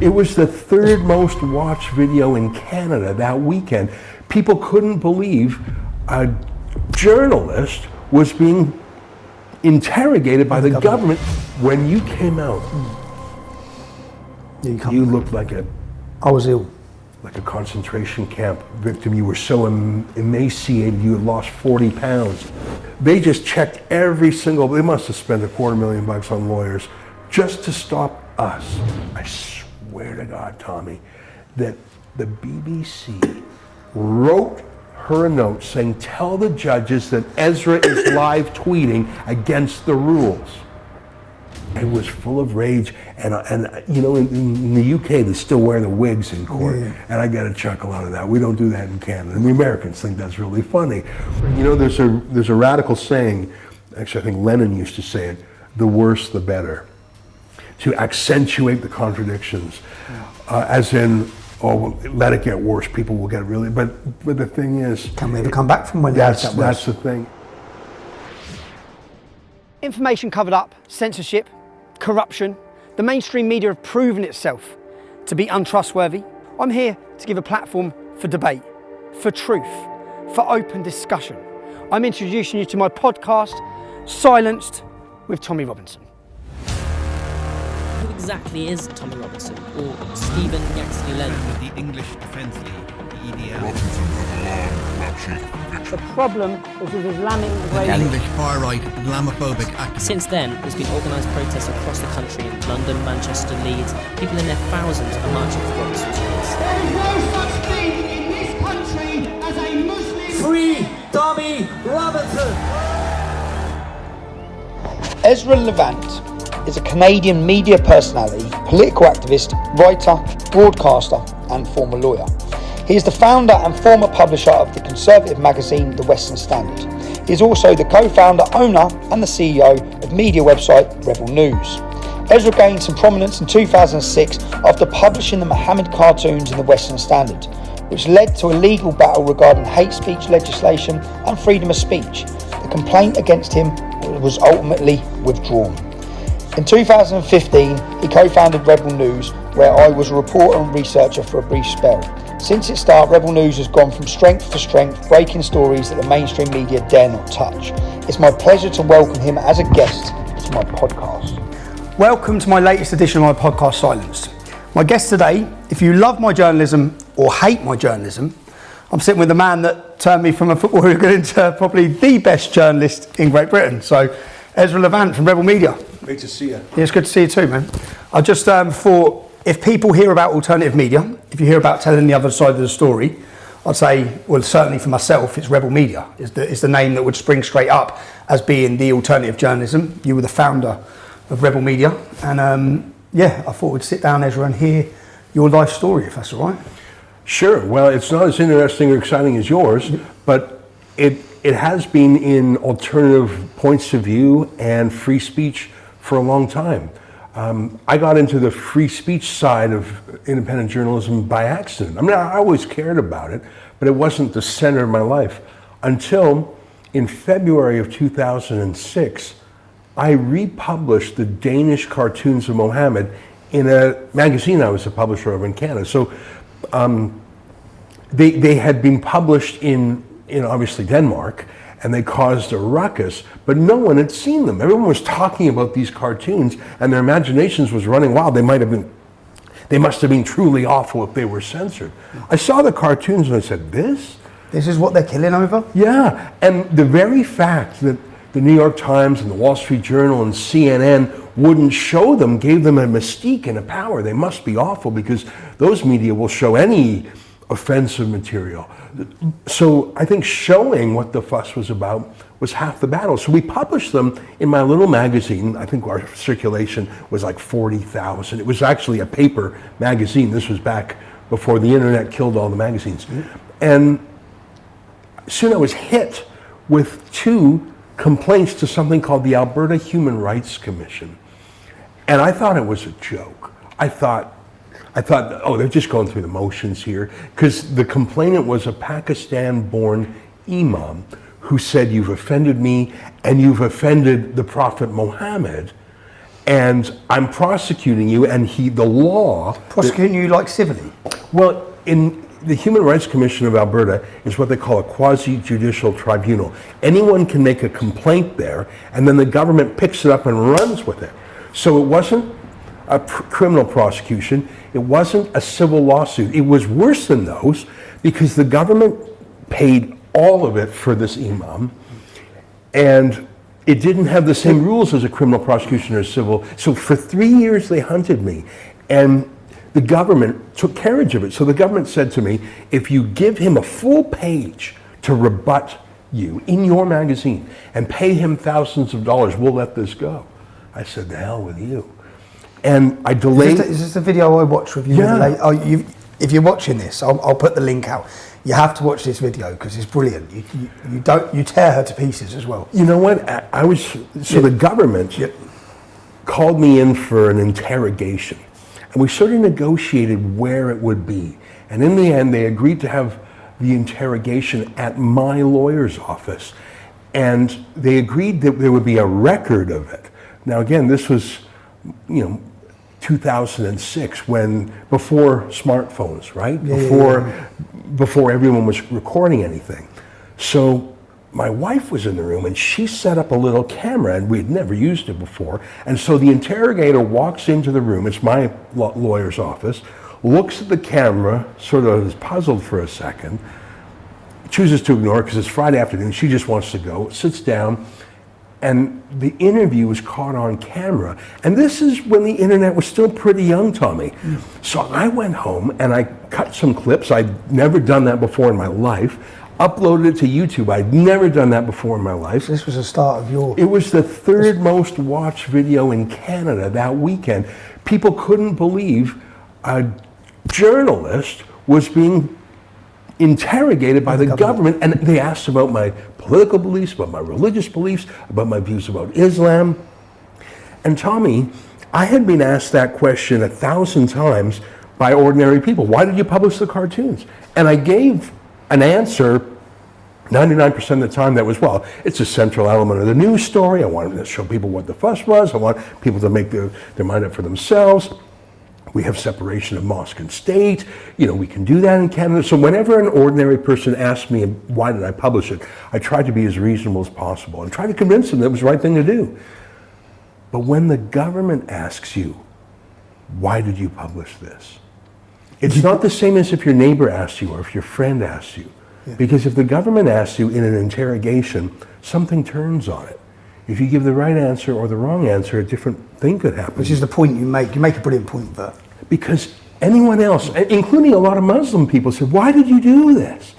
It was the third most watched video in Canada that weekend. People couldn't believe a journalist was being interrogated by the government. When you came out, you looked like I was ill. Like a concentration camp victim. You were so emaciated, you had lost 40 pounds. They just checked every single, they must have spent $250,000 on lawyers just to stop us. I swear to God, Tommy, that the BBC wrote her a note saying, tell the judges that Ezra is live tweeting against the rules. I was full of rage, and you know, in the UK they still wear the wigs in court, and I get a chuckle out of that. We don't do that in Canada, and the Americans think that's really funny. You know, there's a radical saying, actually I think Lenin used to say it, the worse the better, to accentuate the contradictions, as in, oh, well, let it get worse, people will get really, but the thing is... Can we ever come back from when that's the thing. Information covered up, censorship, corruption. The mainstream media have proven itself to be untrustworthy. I'm here to give a platform for debate, for truth, for open discussion. I'm introducing you to my podcast, Silenced with Tommy Robinson. Who exactly is Tommy Robinson, or Stephen Yaxley Leonard? With the English Defence League, the EDL. The problem is with Islamic English far-right Islamophobic activists. Since then, there's been organised protests across the country in London, Manchester, Leeds. People in their thousands are marching for Robinson's release. There is no such thing in this country as a Muslim... Free Tommy Robinson! Ezra Levant is a Canadian media personality, political activist, writer, broadcaster and former lawyer. He is the founder and former publisher of the conservative magazine The Western Standard. He is also the co-founder, owner and the CEO of media website Rebel News. Ezra gained some prominence in 2006 after publishing the Mohammed cartoons in The Western Standard, which led to a legal battle regarding hate speech legislation and freedom of speech. The complaint against him was ultimately withdrawn. In 2015, he co-founded Rebel News, where I was a reporter and researcher for a brief spell. Since its start, Rebel News has gone from strength to strength, breaking stories that the mainstream media dare not touch. It's my pleasure to welcome him as a guest to my podcast. Welcome to my latest edition of my podcast, Silenced. My guest today, if you love my journalism or hate my journalism, I'm sitting with the man that turned me from a football hooligan into probably the best journalist in Great Britain. So, Ezra Levant from Rebel Media. Great to see you. Yeah, it's good to see you too, man. I just thought, if people hear about alternative media, if you hear about telling the other side of the story, I'd say, well, certainly for myself, it's Rebel Media. Is the name that would spring straight up as being the alternative journalism. You were the founder of Rebel Media. And yeah, I thought we'd sit down, Ezra, and hear your life story, if that's all right. Sure. Well, it's not as interesting or exciting as yours, but it has been in alternative points of view and free speech for a long time. I got into the free speech side of independent journalism by accident. I mean, I always cared about it, but it wasn't the center of my life until in February of 2006, I republished the Danish cartoons of Mohammed in a magazine I was a publisher of in Canada. So they had been published in obviously Denmark, and they caused a ruckus, but no one had seen them. Everyone was talking about these cartoons, and their imaginations was running wild. They must have been truly awful if they were censored. I saw the cartoons and I said, this is what they're killing over? Yeah, and the very fact that the New York Times and the Wall Street Journal and CNN wouldn't show them gave them a mystique and a power. They must be awful because those media will show any offensive material. So I think showing what the fuss was about was half the battle. So we published them in my little magazine. I think our circulation was like 40,000. It was actually a paper magazine. This was back before the internet killed all the magazines. And soon I was hit with 2 complaints to something called the Alberta Human Rights Commission. And I thought it was a joke. I thought, oh, they're just going through the motions here, because the complainant was a Pakistan-born imam who said, you've offended me and you've offended the Prophet Muhammad, and I'm prosecuting you, and the law... Prosecuting you like civilly? Well, in the Human Rights Commission of Alberta is what they call a quasi-judicial tribunal. Anyone can make a complaint there, and then the government picks it up and runs with it. So it wasn't a criminal prosecution, it wasn't a civil lawsuit. It was worse than those, because the government paid all of it for this imam, and it didn't have the same rules as a criminal prosecution or civil. So for 3 years they hunted me, and the government took carriage of it. So the government said to me, if you give him a full page to rebut you in your magazine and pay him thousands of dollars, we'll let this go. I said, the hell with you. And I delayed... Is this the video I watched with you? Yeah. If you're watching this, I'll put the link out. You have to watch this video because it's brilliant. You tear her to pieces as well. You know what? The government called me in for an interrogation, and we sort of negotiated where it would be. And in the end, they agreed to have the interrogation at my lawyer's office, and they agreed that there would be a record of it. Now, again, this was, 2006, before smartphones, right? Before everyone was recording anything. So my wife was in the room, and she set up a little camera, and we had never used it before. And so the interrogator walks into the room, it's my lawyer's office, looks at the camera, sort of is puzzled for a second, chooses to ignore it because it's Friday afternoon, she just wants to go, sits down, and the interview was caught on camera. And this is when the internet was still pretty young, Tommy. So I went home and I cut some clips. I'd never done that before in my life. Uploaded it to YouTube. I'd never done that before in my life. This was the start of your... It was the third most watched video in Canada that weekend. People couldn't believe a journalist was being interrogated by the government, and they asked about my political beliefs, about my religious beliefs, about my views about Islam. And Tommy, I had been asked that question 1,000 times by ordinary people. Why did you publish the cartoons? And I gave an answer 99% of the time that was, well, it's a central element of the news story. I wanted to show people what the fuss was. I want people to make their mind up for themselves. We have separation of mosque and state. We can do that in Canada. So whenever an ordinary person asked me, why did I publish it, I tried to be as reasonable as possible and try to convince them that it was the right thing to do. But when the government asks you, why did you publish this? It's not the same as if your neighbor asks you or if your friend asks you. Yeah. Because if the government asks you in an interrogation, something turns on it. If you give the right answer or the wrong answer, a different thing could happen. Which is the point you make. You make a brilliant point there. Because anyone else, including a lot of Muslim people, said, why did you do this?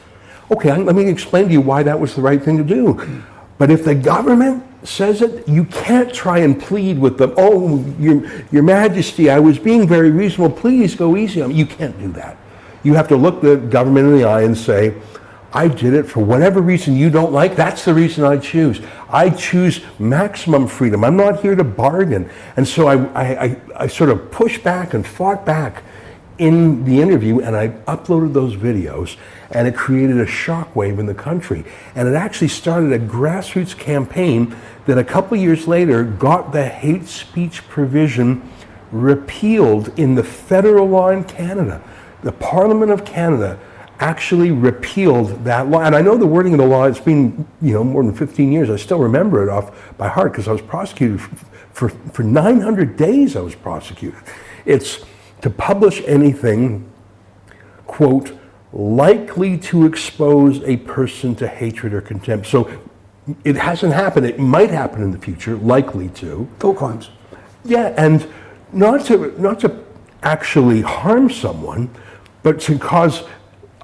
Okay, let me explain to you why that was the right thing to do. But if the government says it, you can't try and plead with them. Oh, your Majesty, I was being very reasonable. Please go easy on me. You can't do that. You have to look the government in the eye and say, I did it for whatever reason you don't like. That's the reason I choose. I choose maximum freedom. I'm not here to bargain. And so I sort of pushed back and fought back in the interview, and I uploaded those videos, and it created a shockwave in the country. And it actually started a grassroots campaign that a couple years later got the hate speech provision repealed in the federal law in Canada. The Parliament of Canada actually repealed that law. And I know the wording of the law, it's been more than 15 years. I still remember it off by heart because I was prosecuted for 900 days. I was prosecuted. It's to publish anything, quote, likely to expose a person to hatred or contempt. So it hasn't happened. It might happen in the future, likely to. Thought crimes. Yeah, and not to actually harm someone, but to cause...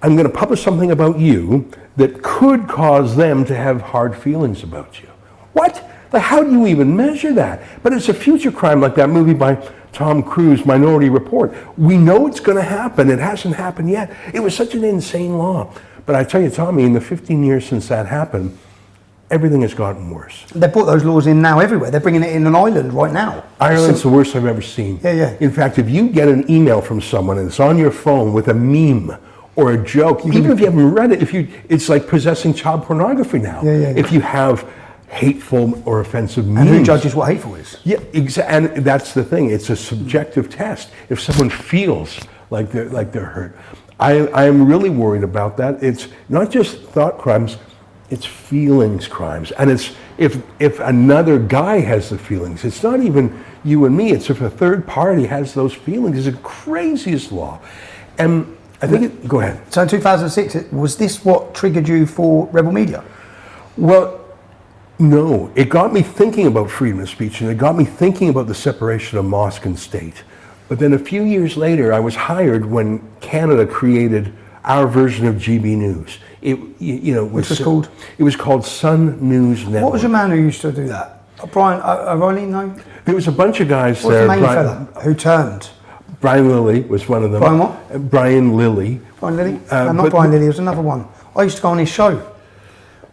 I'm going to publish something about you that could cause them to have hard feelings about you. What? How do you even measure that? But it's a future crime like that movie by Tom Cruise, Minority Report. We know it's going to happen. It hasn't happened yet. It was such an insane law. But I tell you, Tommy, in the 15 years since that happened, everything has gotten worse. They put those laws in now everywhere. They're bringing it in on Ireland right now. Ireland's the worst I've ever seen. Yeah. In fact, if you get an email from someone and it's on your phone with a meme or a joke, even if you haven't read it, it's like possessing child pornography now. Yeah. If you have hateful or offensive memes. And who judges what hateful is? Yeah, and that's the thing. It's a subjective test. If someone feels like they're hurt, I am really worried about that. It's not just thought crimes; it's feelings crimes. And it's if another guy has the feelings, it's not even you and me. It's if a third party has those feelings. It's the craziest law. And I think go ahead. So in 2006, was this what triggered you for Rebel Media? Well, no, it got me thinking about freedom of speech, and it got me thinking about the separation of mosque and state. But then a few years later, I was hired when Canada created our version of GB News. Which was called? It was called Sun News Network. What was the man who used to do that? Brian O'Reilly, no? There was a bunch of guys What was there. the main fella who turned? Brian Lilly was one of them. Brian what? Brian Lilly. Brian Lilly? No, not Brian Lilly, it was another one. I used to go on his show.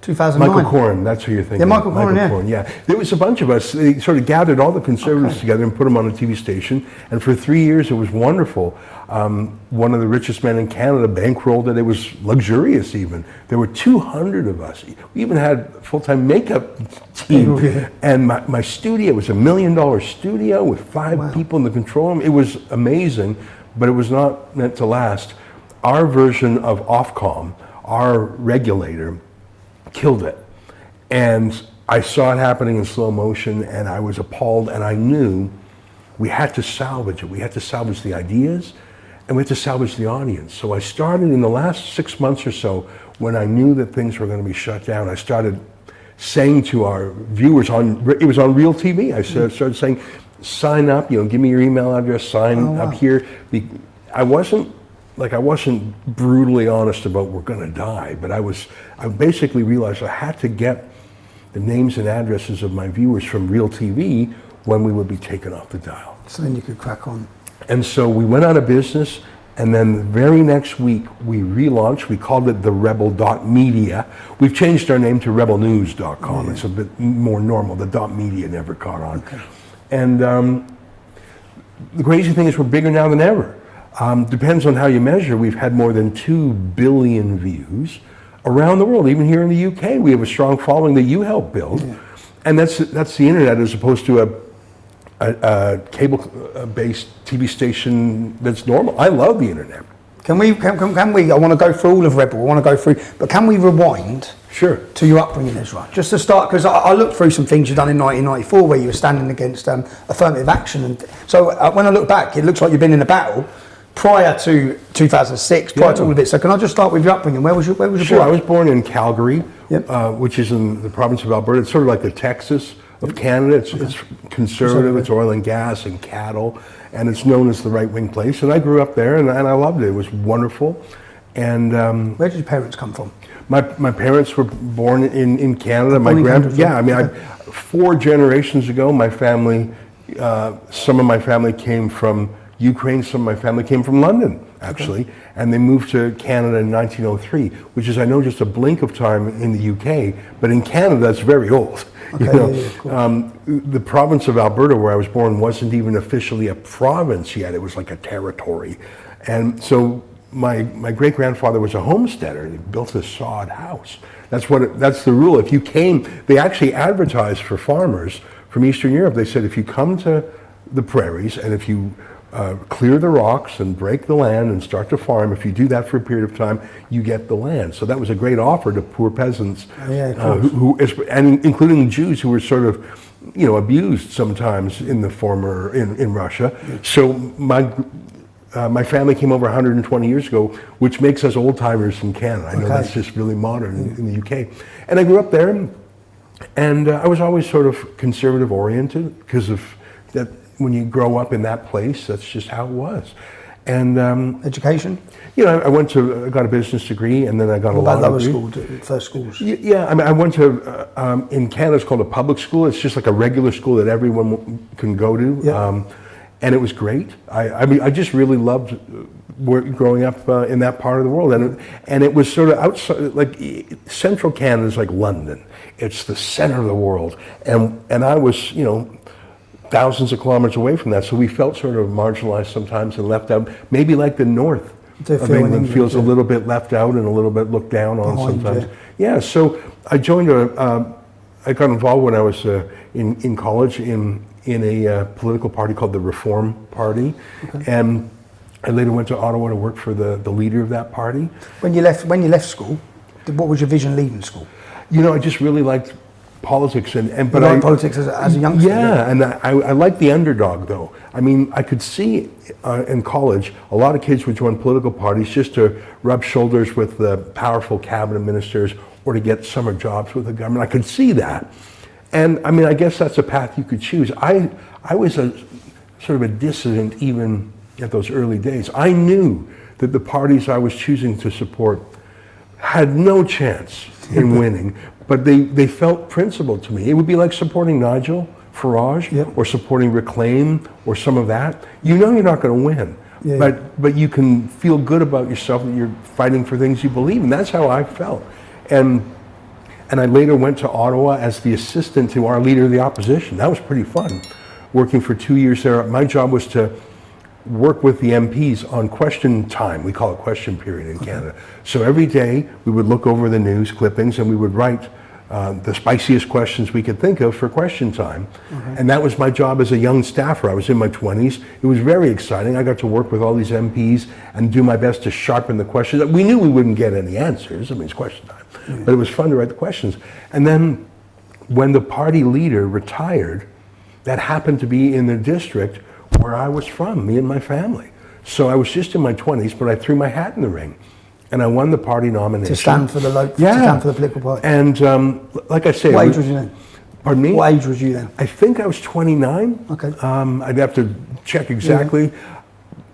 2009. Michael Corrin, that's who you're thinking. Yeah, Michael Corrin, yeah. There was a bunch of us. They sort of gathered all the conservatives together and put them on a TV station. And for 3 years, it was wonderful. One of the richest men in Canada bankrolled it. It was luxurious even. There were 200 of us. We even had a full-time makeup team. Yeah. And my studio was $1 million studio with 5 people in the control room. It was amazing, but it was not meant to last. Our version of Ofcom, our regulator, killed it. And I saw it happening in slow motion, and I was appalled, and I knew we had to salvage it. We had to salvage the ideas, and we had to salvage the audience. So I started in the last 6 months or so, when I knew that things were going to be shut down, I started saying to our viewers it was on Real TV, I started saying, sign up, give me your email address, sign up here. I wasn't brutally honest about we're going to die, but I basically realized I had to get the names and addresses of my viewers from Real TV when we would be taken off the dial. So then you could crack on. And so we went out of business, and then the very next week we relaunched. We called it the Rebel.media. We've changed our name to rebelnews.com. It's a bit more normal. The .media never caught on. Okay. And the crazy thing is we're bigger now than ever. Depends on how you measure. We've had more than 2 billion views around the world. Even here in the UK, we have a strong following that you helped build. Yeah. And that's the internet as opposed to a cable-based TV station that's normal. I love the internet. Can we, I want to go through all of Rebel, I want to go through, but can we rewind Sure. to your upbringing, Ezra? Just to start, because I looked through some things you've done in 1994 where you were standing against affirmative action. And so when I look back, it looks like you've been in a battle prior to 2006, prior to all of it. So can I just start with your upbringing? Where was you born? Sure, I was born in Calgary, which is in the province of Alberta. It's sort of like the Texas of Canada. It's conservative, it's oil and gas and cattle, and it's known as the right-wing place. And I grew up there, and I loved it. It was wonderful. And where did your parents come from? My parents were born in Canada. My grandpa, 4 generations ago, my family, some of my family came from Ukraine, some of my family came from London, actually, and they moved to Canada in 1903, which is, I know, just a blink of time in the UK, but in Canada, that's very old. The province of Alberta, where I was born, wasn't even officially a province yet. It was like a territory. And so my great-grandfather was a homesteader. He built a sod house. That's the rule. If you came, they actually advertised for farmers from Eastern Europe. They said, if you come to the prairies and if you clear the rocks and break the land and start to farm, if you do that for a period of time, you get the land. So that was a great offer to poor peasants, and including Jews who were sort of, abused sometimes in the former in Russia. So my family came over 120 years ago, which makes us old timers in Canada. I know that's just really modern in the UK. And I grew up there, and I was always sort of conservative oriented because of that. When you grow up in that place, that's just how it was. And education? I got a business degree, and then I got a law degree. Lower school, first schools? Yeah, I went to, in Canada it's called a public school. It's just like a regular school that everyone can go to. Yeah. And it was great. I just really loved growing up in that part of the world. And it was sort of outside, like central Canada is like London. It's the center of the world. And I was, thousands of kilometers away from that, so we felt sort of marginalized sometimes and left out. Maybe like the north of England feels a little bit left out and a little bit looked down on sometimes. Yeah, so I joined a I got involved when I was in college in a political party called the Reform Party, and I later went to Ottawa to work for the leader of that party. When you left school, what was your vision leaving school? You know, I just really liked politics, but you liked politics as a youngster? Yeah, and I liked the underdog, though. I mean, I could see in college a lot of kids would join political parties just to rub shoulders with the powerful cabinet ministers or to get summer jobs with the government. I could see that, and I mean, I guess that's a path you could choose. I was a sort of a dissident even at those early days. I knew that the parties I was choosing to support had no chance in winning, but they felt principled to me. It would be like supporting Nigel Farage or supporting Reclaim or some of that. You know you're not going to win, but you can feel good about yourself that you're fighting for things you believe in. That's how I felt. And I later went to Ottawa as the assistant to our leader of the opposition. That was pretty fun, working for 2 years there. My job was to work with the MPs on question time. We call it question period in Canada. So every day we would look over the news clippings and we would write the spiciest questions we could think of for question time. And that was my job as a young staffer. I was in my 20s. It was very exciting. I got to work with all these MPs and do my best to sharpen the questions. We knew we wouldn't get any answers. I mean, it's question time. But it was fun to write the questions. And then when the party leader retired, that happened to be in the district where I was from, me and my family. So I was just in my 20s, but I threw my hat in the ring. And I won the party nomination. To stand for the to stand for the political party. And like I say, what age was you then? Pardon me? What age was you then? I think I was 29. Okay. I'd have to check exactly.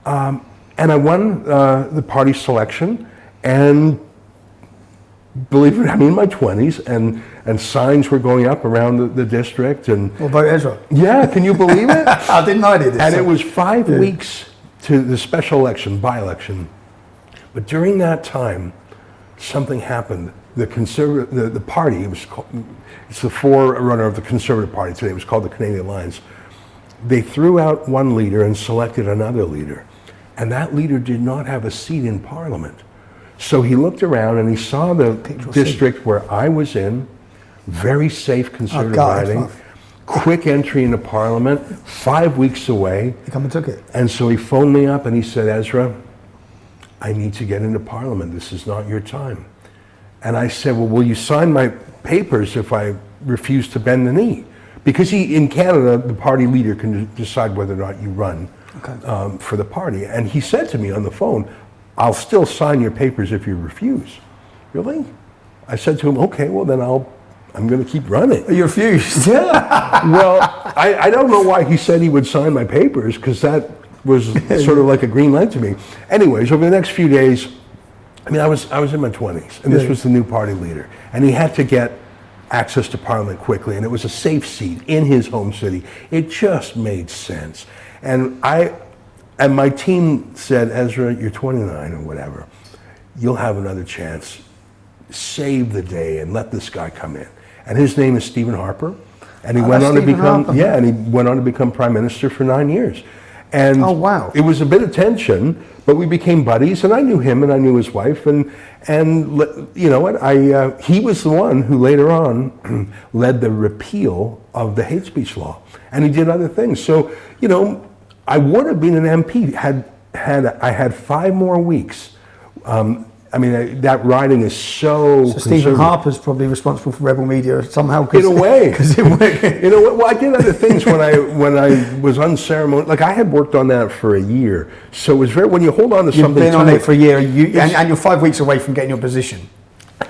And I won the party selection, and believe it, I'm in my 20s, and signs were going up around the district. And What about Ezra? yeah, can you believe it? I didn't know this. And it was 5 weeks to the special election, by-election. But during that time, something happened. The party, it's the forerunner of the Conservative Party today, it was called the Canadian Alliance. They threw out one leader and selected another leader. And that leader did not have a seat in Parliament. So he looked around and he saw the district where I was in, very safe Conservative riding, quick entry into Parliament, 5 weeks away. He come and took it. And so he phoned me up and he said, Ezra, I need to get into Parliament. This is not your time. And I said, well, will you sign my papers if I refuse to bend the knee? Because in Canada, the party leader can decide whether or not you run for the party. And he said to me on the phone, I'll still sign your papers if you refuse. Really? I said to him, okay, well then I'm going to keep running. You refused? Yeah. Well, I don't know why he said he would sign my papers, because that was sort of like a green light to me. Anyways, over the next few days, I mean, I was in my 20s, and this was the new party leader, and he had to get access to Parliament quickly, and it was a safe seat in his home city. It just made sense. And my team said, Ezra, you're 29 or whatever. You'll have another chance. Save the day and let this guy come in. And his name is Stephen Harper, and he went on to become and he went on to become Prime Minister for 9 years. And it was a bit of tension, but we became buddies, and I knew him and I knew his wife, and you know what? He was the one who later on led the repeal of the hate speech law, and he did other things. So, you know, I would have been an MP had I had 5 more weeks. I mean, that riding is so Stephen Harper's probably responsible for Rebel Media somehow. In a way. In a way. Well, I did other things when I was unceremonious. Like, I had worked on that for a year. So it was very, when you hold on to something. You've been on it for a year, and you're 5 weeks away from getting your position.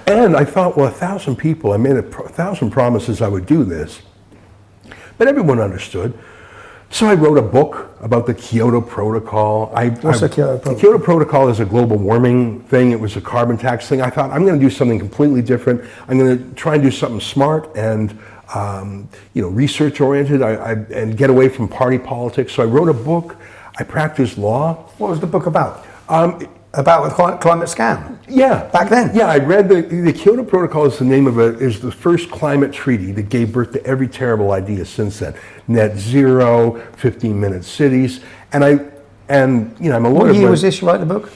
And I thought, well, 1,000 people, I made 1,000 promises I would do this. But everyone understood. So I wrote a book about the Kyoto Protocol. What's the Kyoto Protocol? The Kyoto Protocol is a global warming thing. It was a carbon tax thing. I thought, I'm going to do something completely different. I'm going to try and do something smart and research oriented and get away from party politics. So I wrote a book. I practiced law. What was the book about? About the climate scam? Yeah. Back then? Yeah, I read the Kyoto Protocol is the name of is the first climate treaty that gave birth to every terrible idea since then. Net zero, 15-minute cities. And I'm a lawyer. What year was this you wrote the book?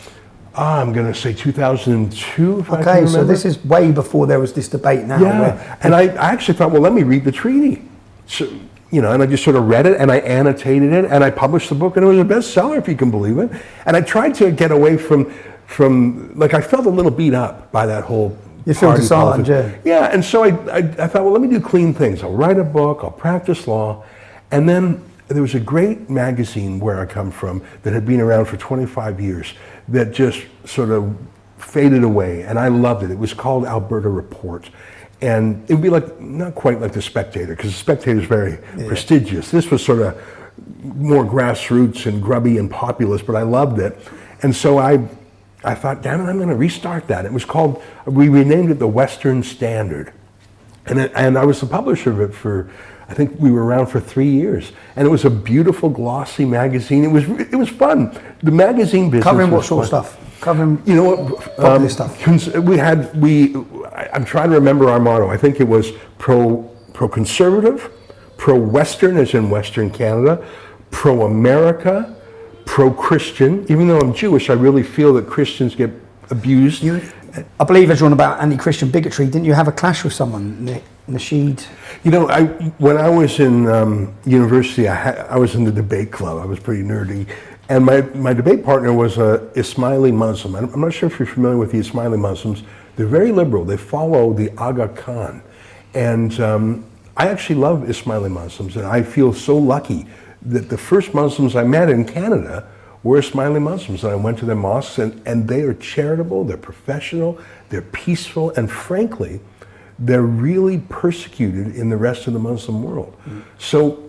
I'm going to say 2002, if I can Okay, remember. so this is way before there was this debate now. Yeah, and I actually thought, well, let me read the treaty. So, you know, and I just sort of read it, and I annotated it, and I published the book, and it was a bestseller, if you can believe it. And I tried to get away from like, I felt a little beat up by that whole You feel party disarmed, politics. Yeah, and so I thought, well, let me do clean things. I'll write a book, I'll practice law, and then there was a great magazine where I come from that had been around for 25 years that just sort of faded away, and I loved it. It was called Alberta Report. And it would be like, not quite like The Spectator, because The Spectator is very prestigious. This was sort of more grassroots and grubby and populist, but I loved it. And so I thought, damn it, I'm going to restart that. It was called, we renamed it the Western Standard. And I was the publisher of it for, I think we were around for 3 years. And it was a beautiful, glossy magazine. It was fun. The magazine business Covering what was sort of fun. stuff? Covering, you know what? popular stuff. I'm trying to remember our motto. I think it was pro-conservative, pro-Western, as in Western Canada, pro-America, pro-Christian. Even though I'm Jewish, I really feel that Christians get abused. I believe as you're on about anti-Christian bigotry, didn't you have a clash with someone, Nasheed? You know, when I was in university, I was in the debate club. I was pretty nerdy. And my debate partner was a Ismaili Muslim. I'm not sure if you're familiar with the Ismaili Muslims. They're very liberal. They follow the Aga Khan. And I actually love Ismaili Muslims, and I feel so lucky that the first Muslims I met in Canada were Ismaili Muslims. And I went to their mosques, and they are charitable, they're professional, they're peaceful, and frankly, they're really persecuted in the rest of the Muslim world. So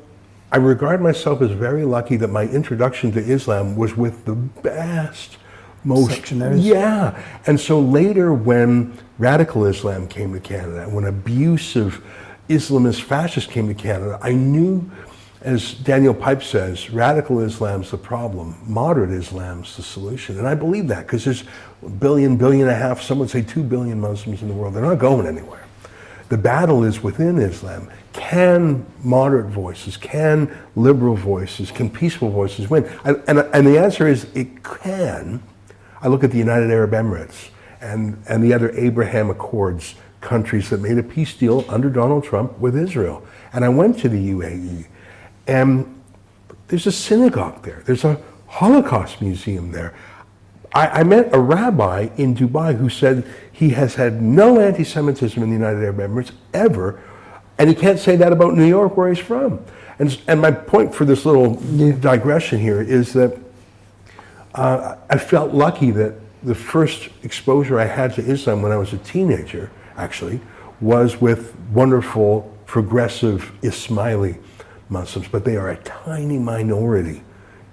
I regard myself as very lucky that my introduction to Islam was with the best, most sectionaries. Yeah. And so later, when radical Islam came to Canada, when abusive Islamist fascists came to Canada, I knew, as Daniel Pipe says, radical Islam's the problem, moderate Islam's the solution. And I believe that, because there's a billion and a half, some would say 2 billion Muslims in the world. They're not going anywhere. The battle is within Islam. Can moderate voices, can liberal voices, can peaceful voices win? And the answer is it can. I look at the United Arab Emirates and the other Abraham Accords countries that made a peace deal under Donald Trump with Israel. And I went to the UAE, and there's a synagogue there. There's a Holocaust museum there. I met a rabbi in Dubai who said he has had no anti-Semitism in the United Arab Emirates ever, and he can't say that about New York, where he's from. And my point for this little digression here is that I felt lucky that the first exposure I had to Islam when I was a teenager, actually, was with wonderful, progressive Ismaili Muslims, but they are a tiny minority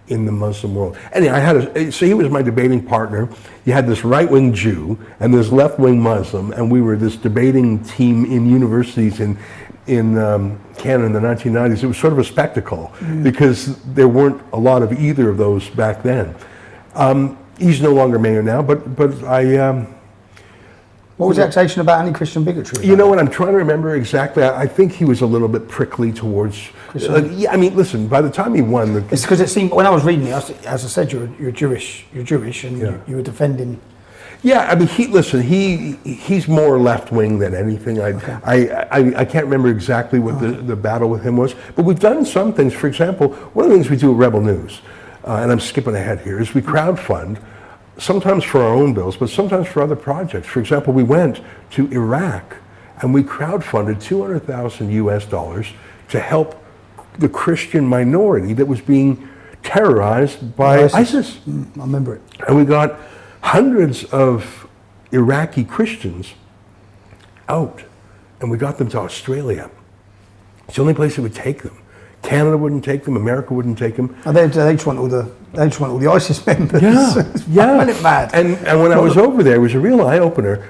in the Muslim world. Anyway, so he was my debating partner. You had this right-wing Jew and this left-wing Muslim, and we were this debating team in universities in Canada in the 1990s. It was sort of a spectacle because there weren't a lot of either of those back then. He's no longer mayor now, but I... What was the accusation about anti-Christian bigotry? You know what, I'm trying to remember exactly. I think he was a little bit prickly towards... yeah, I mean, listen, by the time he won... It's because it seemed, when I was reading it, as I said, you're Jewish, and you were defending... Yeah, I mean, he's more left-wing than anything. I can't remember exactly what the battle with him was, but we've done some things. For example, one of the things we do at Rebel News, and I'm skipping ahead here, is we crowdfund, sometimes for our own bills, but sometimes for other projects. For example, we went to Iraq and we crowdfunded $200,000 US to help the Christian minority that was being terrorized by ISIS. I remember it. And we got hundreds of Iraqi Christians out, and we got them to Australia. It's the only place that would take them. Canada wouldn't take them. America wouldn't take them. And they just want all the ISIS members. Yeah. Isn't it mad? And when I was over there, it was a real eye opener.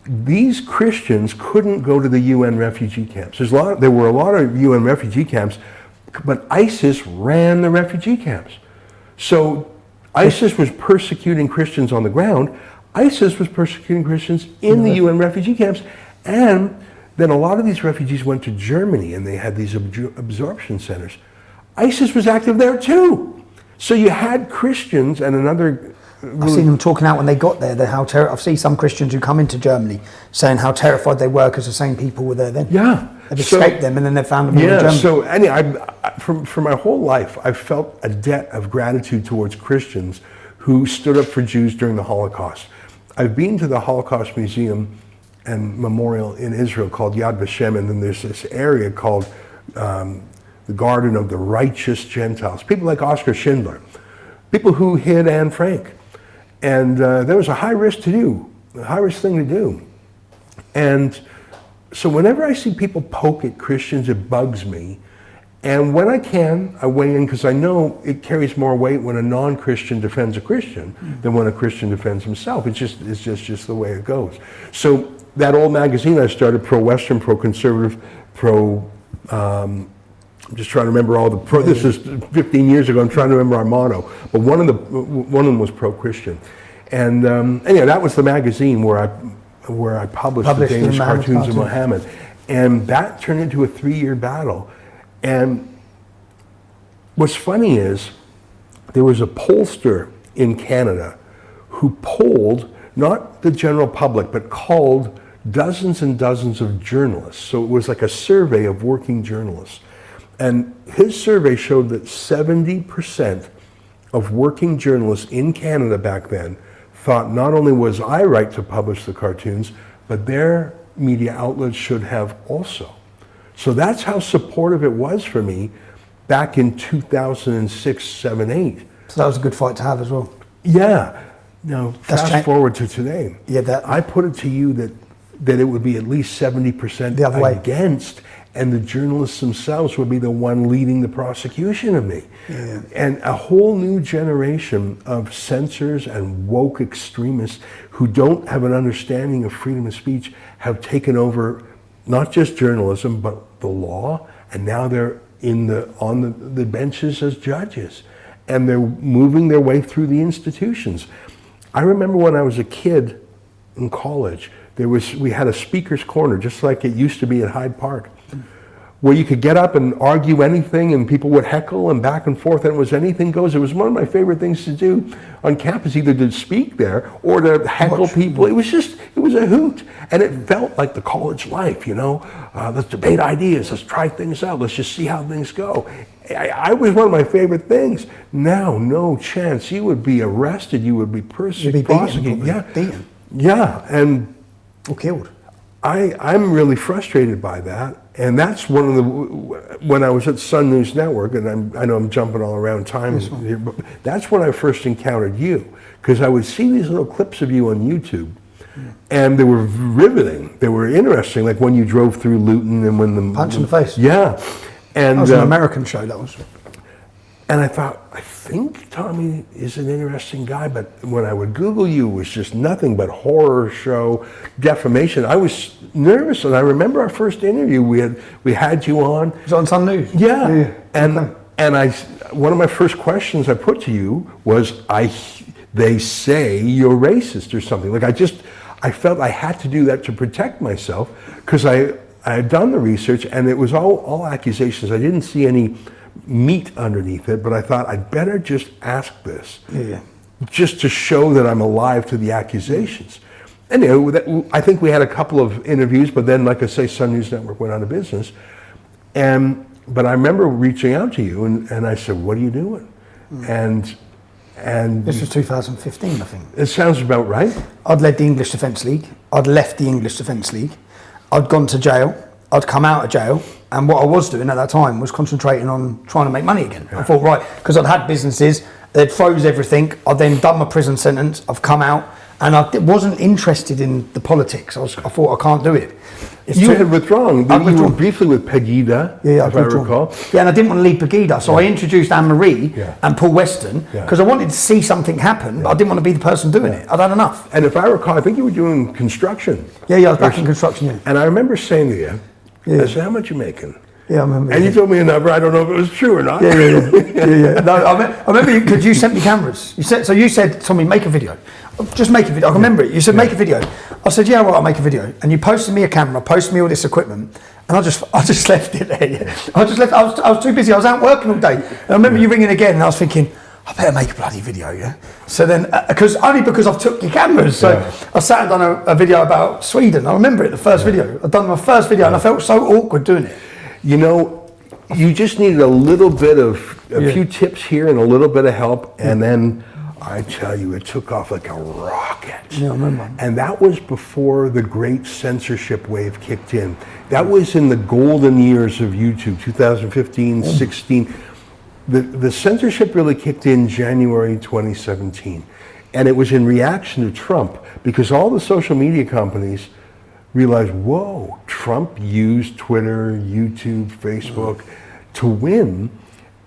These Christians couldn't go to the UN refugee camps. There were a lot of UN refugee camps, but ISIS ran the refugee camps. So ISIS was persecuting Christians on the ground. ISIS was persecuting Christians in the UN refugee camps, and then a lot of these refugees went to Germany and they had these absorption centers. ISIS was active there too. So you had Christians and another I've seen them talking out when they got there. I've seen some Christians who come into Germany saying how terrified they were because the same people were there then. Yeah. They've escaped them and then they've found them all in Yeah, Germany. so anyway, for my whole life, I've felt a debt of gratitude towards Christians who stood up for Jews during the Holocaust. I've been to the Holocaust Museum and Memorial in Israel called Yad Vashem, and then there's this area called the Garden of the Righteous Gentiles. People like Oskar Schindler, people who hid Anne Frank. And there was a high risk thing to do. And so whenever I see people poke at Christians, it bugs me. And when I can, I weigh in because I know it carries more weight when a non-Christian defends a Christian than when a Christian defends himself. It's just the way it goes. So that old magazine I started, pro-Western, pro-conservative, I'm just trying to remember all the this is 15 years ago. I'm trying to remember our motto, but one of them was pro-Christian, and anyway, that was the magazine where I published the Danish cartoons of Muhammad, and that turned into a 3-year battle. And what's funny is there was a pollster in Canada who polled not the general public, but called dozens and dozens of journalists. So it was like a survey of working journalists. And his survey showed that 70% of working journalists in Canada back then thought not only was I right to publish the cartoons, but their media outlets should have also. So that's how supportive it was for me back in 2006, 7, 8. So that was a good fight to have as well. Yeah. Now, fast forward to today. Yeah, I put it to you that it would be at least 70% the other way against, and the journalists themselves would be the one leading the prosecution of me. Yeah. And a whole new generation of censors and woke extremists who don't have an understanding of freedom of speech have taken over not just journalism, but the law, and now they're on the benches as judges, and they're moving their way through the institutions. I remember when I was a kid in college, we had a speaker's corner, just like it used to be at Hyde Park, where you could get up and argue anything, and people would heckle and back and forth, and it was anything goes. It was one of my favorite things to do on campus, either to speak there or to heckle people. It was a hoot, and it felt like the college life, let's debate ideas, let's try things out, let's just see how things go. I was one of my favorite things. Now, no chance. You would be arrested, you would be prosecuted. Beaten. Yeah, and or killed. I'm really frustrated by that, and that's one of the, when I was at Sun News Network, and I know I'm jumping all around time here, but that's when I first encountered you, because I would see these little clips of you on YouTube, and they were riveting, they were interesting, like when you drove through Luton and when the... Punch in the face. Yeah. And that was an American show, that was. And I thought, I think Tommy is an interesting guy, but when I would Google you, it was just nothing but horror show, defamation. I was nervous, and I remember our first interview, we had you on. It was on Sun News. Yeah. And one of my first questions I put to you was, they say you're racist or something. Like I felt I had to do that to protect myself, because I had done the research, and it was all accusations. I didn't see any meat underneath it, but I thought I'd better just ask this, just to show that I'm alive to the accusations. Anyway, I think we had a couple of interviews, but then, like I say, Sun News Network went out of business. But I remember reaching out to you, and I said, "What are you doing?" And this was 2015, I think. It sounds about right. I'd led the English Defence League. I'd left the English Defence League. I'd gone to jail. I'd come out of jail, and what I was doing at that time was concentrating on trying to make money again. I thought, right, because I'd had businesses, they'd froze everything, I'd then done my prison sentence, I've come out, and I wasn't interested in the politics. I thought, I can't do it. You had withdrawn. You were briefly with Pegida, if I recall. Yeah, and I didn't want to leave Pegida, so I introduced Anne-Marie and Paul Weston, because I wanted to see something happen, but I didn't want to be the person doing it. I'd had enough. And if I recall, I think you were doing construction. Yeah, I was back in construction, yeah. And I remember saying to you, I said, how much are you making? Yeah, I remember. And you told me a number. I don't know if it was true or not. Yeah. No, I remember because you sent me cameras. You said, Tommy, make a video. Just make a video. I remember it. You said, make a video. I said, yeah, well, I'll make a video. And you posted me a camera, posted me all this equipment, and I just left it there. I just left. I was too busy. I was out working all day. And I remember you ringing again, and I was thinking, I better make a bloody video, yeah. So then, because I've took your cameras, so I sat and done a video about Sweden. I remember it, the first video. I'd done my first video, and I felt so awkward doing it. You know, you just needed a little bit of a few tips here and a little bit of help, and then I tell you, it took off like a rocket. Yeah, I remember. And that was before the great censorship wave kicked in. That was in the golden years of YouTube, 2015, 16. The censorship really kicked in January 2017. And it was in reaction to Trump, because all the social media companies realized, whoa, Trump used Twitter, YouTube, Facebook to win,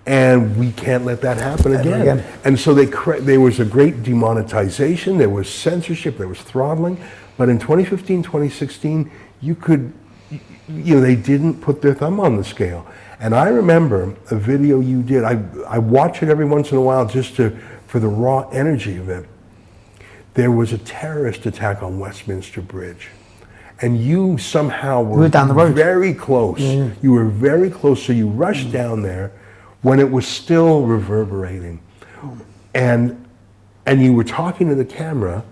and we can't let that happen again. And so there was a great demonetization, there was censorship, there was throttling. But in 2015, 2016, they didn't put their thumb on the scale. And I remember a video you did. I watch it every once in a while just for the raw energy of it. There was a terrorist attack on Westminster Bridge, and you somehow were down the road, very close. Yeah. You were very close, so you rushed down there when it was still reverberating, and you were talking to the camera.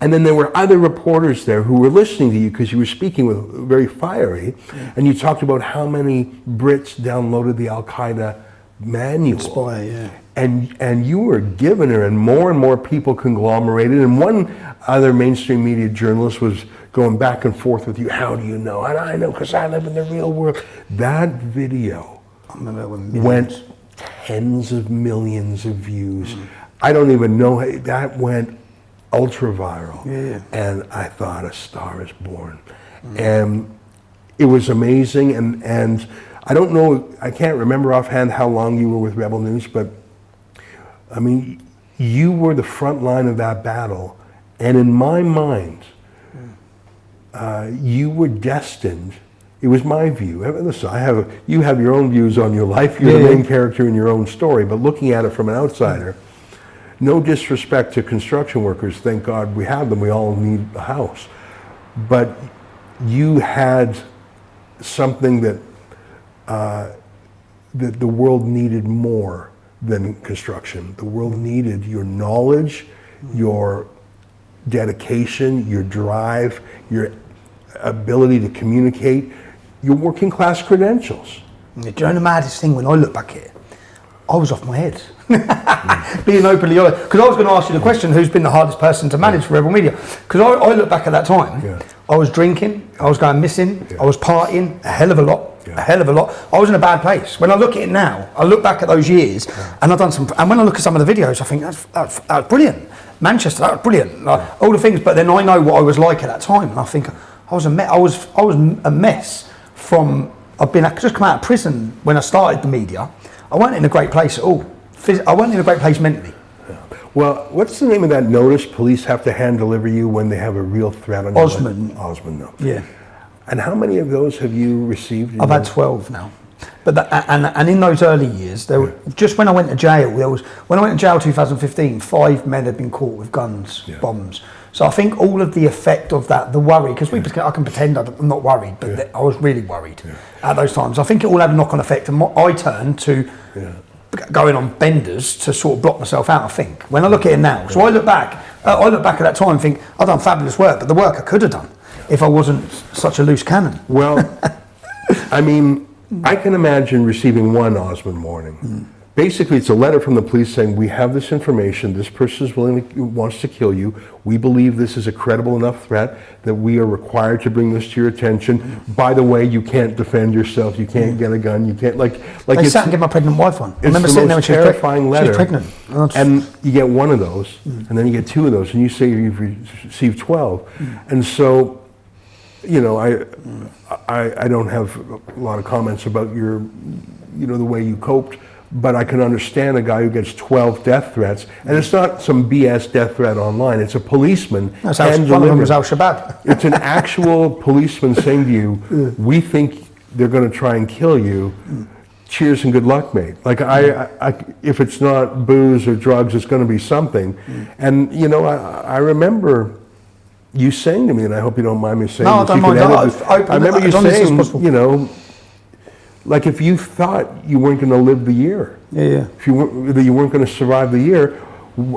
And then there were other reporters there who were listening to you because you were speaking with very fiery, and you talked about how many Brits downloaded the Al-Qaeda manual. And you were giving her, and more people conglomerated. And one other mainstream media journalist was going back and forth with you. How do you know? And I know because I live in the real world. That video went tens of millions of views. I don't even know. That went ultra viral, and I thought, a star is born. And it was amazing, and I don't know, I can't remember offhand how long you were with Rebel News, but I mean, you were the front line of that battle, and in my mind, you were destined. It was my view. Listen, you have your own views on your life. You're the main character in your own story, but looking at it from an outsider, no disrespect to construction workers, thank God we have them, we all need a house. But you had something that the world needed more than construction. The world needed your knowledge, your dedication, your drive, your ability to communicate, your working class credentials. Do you know the maddest thing when I look back at it? I was off my head. Being openly honest, because I was going to ask you the question, who's been the hardest person to manage for Rebel Media? Because I look back at that time, I was drinking, I was going missing, I was partying a hell of a lot. I was in a bad place. When I look at it now, I look back at those years, and I've done some. And when I look at some of the videos, I think that's brilliant. Manchester, that was brilliant. Like, all the things, but then I know what I was like at that time, and I think I was a mess from. I've just come out of prison when I started the media. I wasn't in a great place at all. I wasn't in a great place mentally. Well, what's the name of that notice police have to hand deliver you when they have a real threat on you? Osmond note. Yeah. And how many of those have you received? I've had 12 now. But and in those early years, there were, just when I went to jail, when I went to jail 2015, 5 men had been caught with guns, bombs. So I think all of the effect of that, the worry, because I can pretend I'm not worried, but I was really worried at those times. I think it all had a knock-on effect, and I turned to going on benders to sort of block myself out. I think when I look at it now, so I look back at that time and think I've done fabulous work, but the work I could have done if I wasn't such a loose cannon. Well, I mean, I can imagine receiving one Osmond warning. Basically, it's a letter from the police saying, we have this information, this person wants to kill you, we believe this is a credible enough threat that we are required to bring this to your attention. By the way, you can't defend yourself, you can't get a gun, you can't, like they sat and gave my pregnant wife one. I remember sitting there when she was terrifying letter. She was pregnant. And you get one of those, and then you get 2 of those, and you say you've received 12. And so, you know, I don't have a lot of comments about your, you know, the way you coped, but I can understand a guy who gets 12 death threats, and it's not some BS death threat online. It's a policeman. One of them was Al-Shabaab. It's an actual policeman saying to you, "We think they're going to try and kill you. Cheers and good luck, mate." Like if it's not booze or drugs, it's going to be something. And you know, I remember you saying to me, and I hope you don't mind me saying no, this. I don't mind. I remember you saying, you know, like if you thought you weren't going to live the year, if you weren't going to survive the year,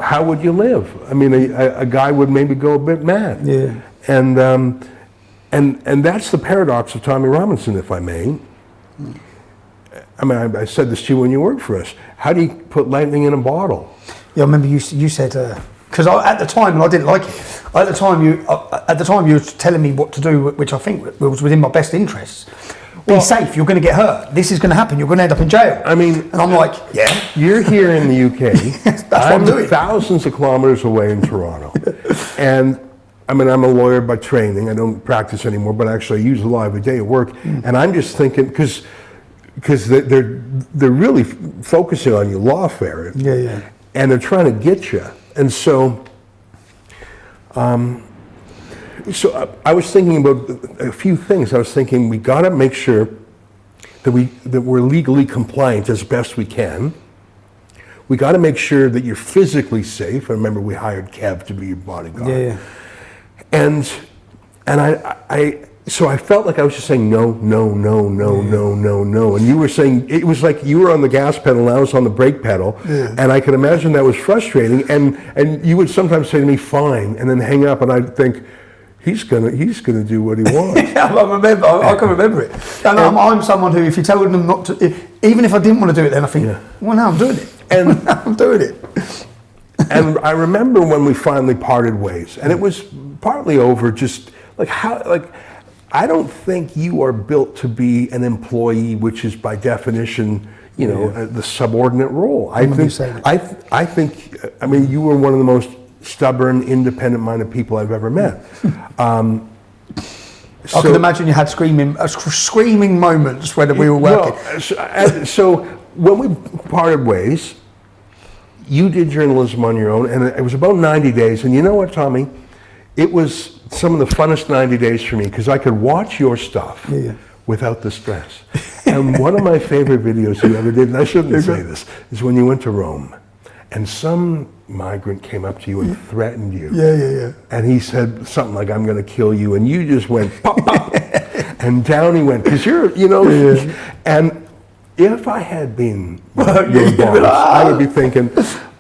how would you live? I mean, a guy would maybe go a bit mad. And that's the paradox of Tommy Robinson, if I may. I mean, I said this to you when you worked for us. How do you put lightning in a bottle? Yeah, I remember you said, because at the time, and I didn't like it. At the time, you were telling me what to do, which I think was within my best interests. Be safe. You're going to get hurt. This is going to happen. You're going to end up in jail. I mean, and I'm like, yeah. You're here in the UK. That's what I'm doing. Thousands of kilometers away in Toronto, and I mean, I'm a lawyer by training. I don't practice anymore, but actually I use the law every day at work. And I'm just thinking, because they're really focusing on your lawfare, and they're trying to get you. And so, I was thinking about a few things. I was thinking we got to make sure that we're legally compliant as best we can. We got to make sure that you're physically safe. I remember we hired Kev to be your bodyguard. And so I felt like I was just saying no. And you were saying, it was like you were on the gas pedal and I was on the brake pedal. And I could imagine that was frustrating. And you would sometimes say to me, fine, and then hang up, and I'd think, he's gonna do what he wants. I can remember it. And I'm someone who, if you tell them not to, even if I didn't want to do it, then I think, well, now I'm doing it. And I'm doing it. And I remember when we finally parted ways, and it was partly over just I don't think you are built to be an employee, which is by definition, the subordinate role. I think you were one of the most stubborn, independent-minded people I've ever met. I can imagine you had screaming moments when we were working. So when we parted ways, you did journalism on your own, and it was about 90 days. And you know what, Tommy? It was some of the funnest 90 days for me because I could watch your stuff without the stress. And one of my favorite videos you ever did, and I shouldn't say this, is when you went to Rome, and some migrant came up to you and threatened you. And he said something like, "I'm going to kill you," and you just went pop, pop, and down he went because and. If I had been your boss, I would be thinking,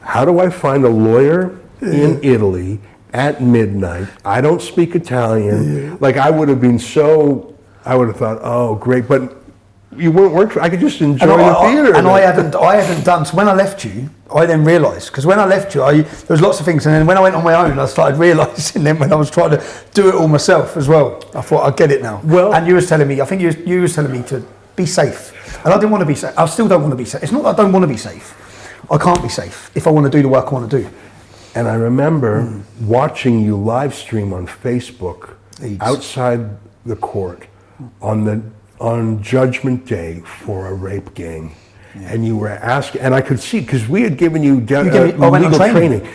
how do I find a lawyer in Italy at midnight? I don't speak Italian. Like I would have thought, oh, great. But you weren't working for, I could just enjoy the theater. And I hadn't done, so when I left you, I then realised, because when I left you, there was lots of things, and then when I went on my own, I started realising then when I was trying to do it all myself as well, I thought, I get it now. Well, and you was telling me, I think you was telling me to be safe. And I didn't want to be safe. I still don't want to be safe. It's not that I don't want to be safe. I can't be safe if I want to do the work I want to do. And I remember watching you live stream on Facebook outside the court on Judgment Day for a rape gang. And you were asking, and I could see, because we had given you legal training.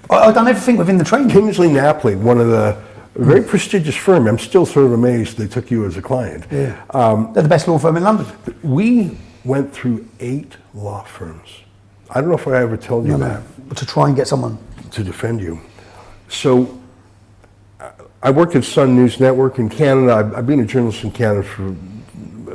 I've done everything within the training. Kingsley Napley, one of the very prestigious firm. I'm still sort of amazed they took you as a client. They're the best law firm in London. We went through 8 law firms. I don't know if I ever told you that. To try and get someone to defend you. So I worked at Sun News Network in Canada. I've been a journalist in Canada for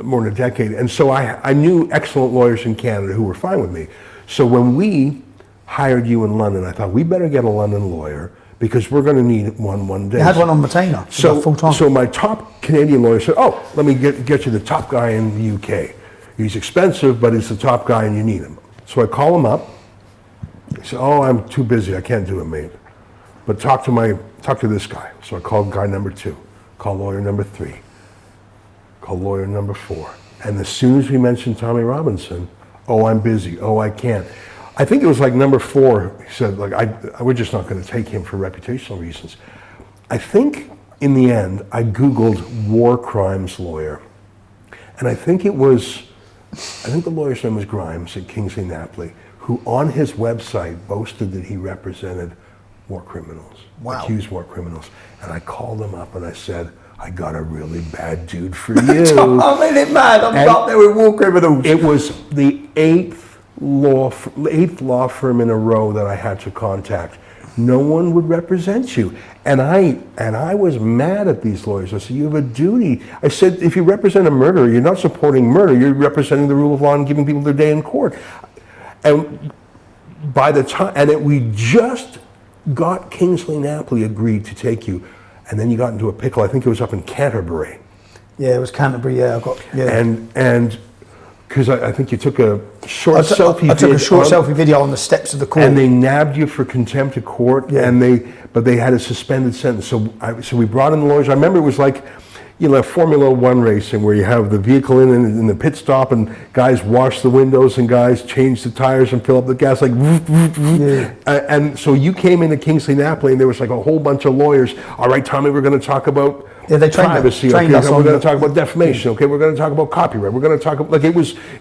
more than a decade. And so I knew excellent lawyers in Canada who were fine with me. So when we hired you in London, I thought we better get a London lawyer because we're going to need one day. You had one on retainer, full time. So my top Canadian lawyer said, "Oh, let me get you the top guy in the UK. He's expensive, but he's the top guy, and you need him." So I call him up. He said, "Oh, I'm too busy. I can't do it, mate. But talk to this guy." So I called guy number 2, called lawyer number 3, called lawyer number 4, and as soon as we mentioned Tommy Robinson, "Oh, I'm busy. Oh, I can't." I think it was like number 4. He said, we're just not going to take him for reputational reasons. I think in the end, I Googled war crimes lawyer. And I think the lawyer's name was Grimes at Kingsley Napley, who on his website boasted that he represented war criminals, accused war criminals. And I called him up and I said, "I got a really bad dude for you." I'm in it, man. I'm up there with war criminals. It was the 8th law firm in a row that I had to contact. No one would represent you. And I was mad at these lawyers. I said, you have a duty. I said, if you represent a murderer, you're not supporting murder. You're representing the rule of law and giving people their day in court. And by the time, we just got Kingsley Napoli agreed to take you, and then you got into a pickle. I think it was up in Canterbury. Yeah, it was Canterbury. Yeah, And because I think you took a short selfie video. I took a short selfie video on the steps of the court. And they nabbed you for contempt of court, but they had a suspended sentence. So we brought in the lawyers. I remember it was like, Formula One racing where you have the vehicle in the pit stop and guys wash the windows and guys change the tires and fill up the gas, like, and so you came into Kingsley Napoli and there was like a whole bunch of lawyers. All right, Tommy, we're going to talk about they privacy. Trained us we're going to talk about defamation. Okay, we're going to talk about copyright. We're going to talk about, like, it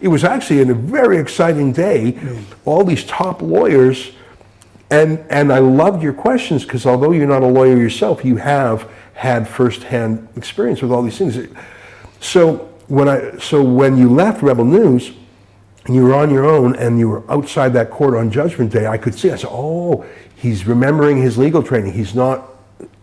was actually a very exciting day. All these top lawyers, and I loved your questions because although you're not a lawyer yourself, you have had first-hand experience with all these things. So when you left Rebel News and you were on your own and you were outside that court on Judgment Day, I could see. I said, "Oh, he's remembering his legal training. He's not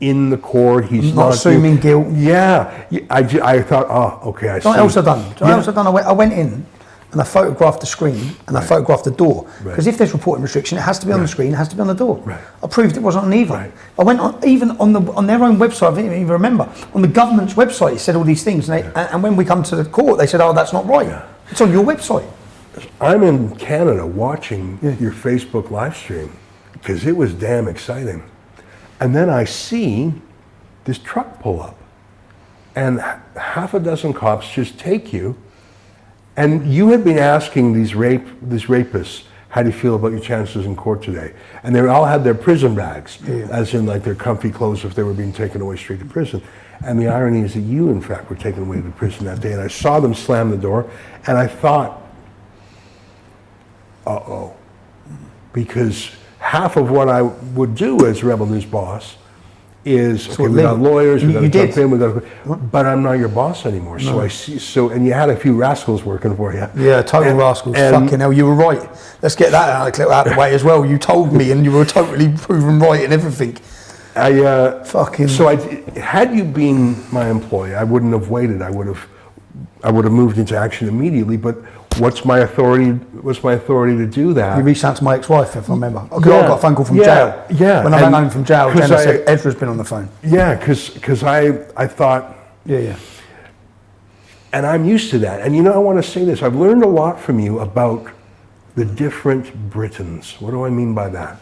in the court. He's not assuming guilt." Yeah, I thought, oh, okay, I see. What else I've done? I went in and I photographed the screen and I photographed the door. Because if there's reporting restriction, it has to be on the screen, it has to be on the door. I proved it wasn't on either. I went on, even on their own website, I didn't even remember, on the government's website, it said all these things. And when we come to the court, they said, oh, that's not right. It's on your website. I'm in Canada watching your Facebook live stream because it was damn exciting. And then I see this truck pull up and half a dozen cops just take you. And you had been asking these rapists, how do you feel about your chances in court today? And they all had their prison bags, as in like their comfy clothes if they were being taken away straight to prison. And the irony is that you, in fact, were taken away to prison that day. And I saw them slam the door, and I thought, uh-oh. Because half of what I would do as Rebel News boss is, okay, we got lawyers, we got to jump in, but I'm not your boss anymore. No. So I see, and you had a few rascals working for you. Yeah, total rascals. Fucking hell, you were right. Let's get that out of the way as well. You told me, and you were totally proven right and everything. Had you been my employee, I wouldn't have waited. I would have moved into action immediately. But what's my authority? What's my authority to do that? You reached out to my ex-wife, if I remember. I got a phone call from jail. Yeah. When I ran home from jail, Jenna said Ezra's been on the phone. Yeah, because I thought. Yeah. And I'm used to that. And I want to say this. I've learned a lot from you about the different Britons. What do I mean by that?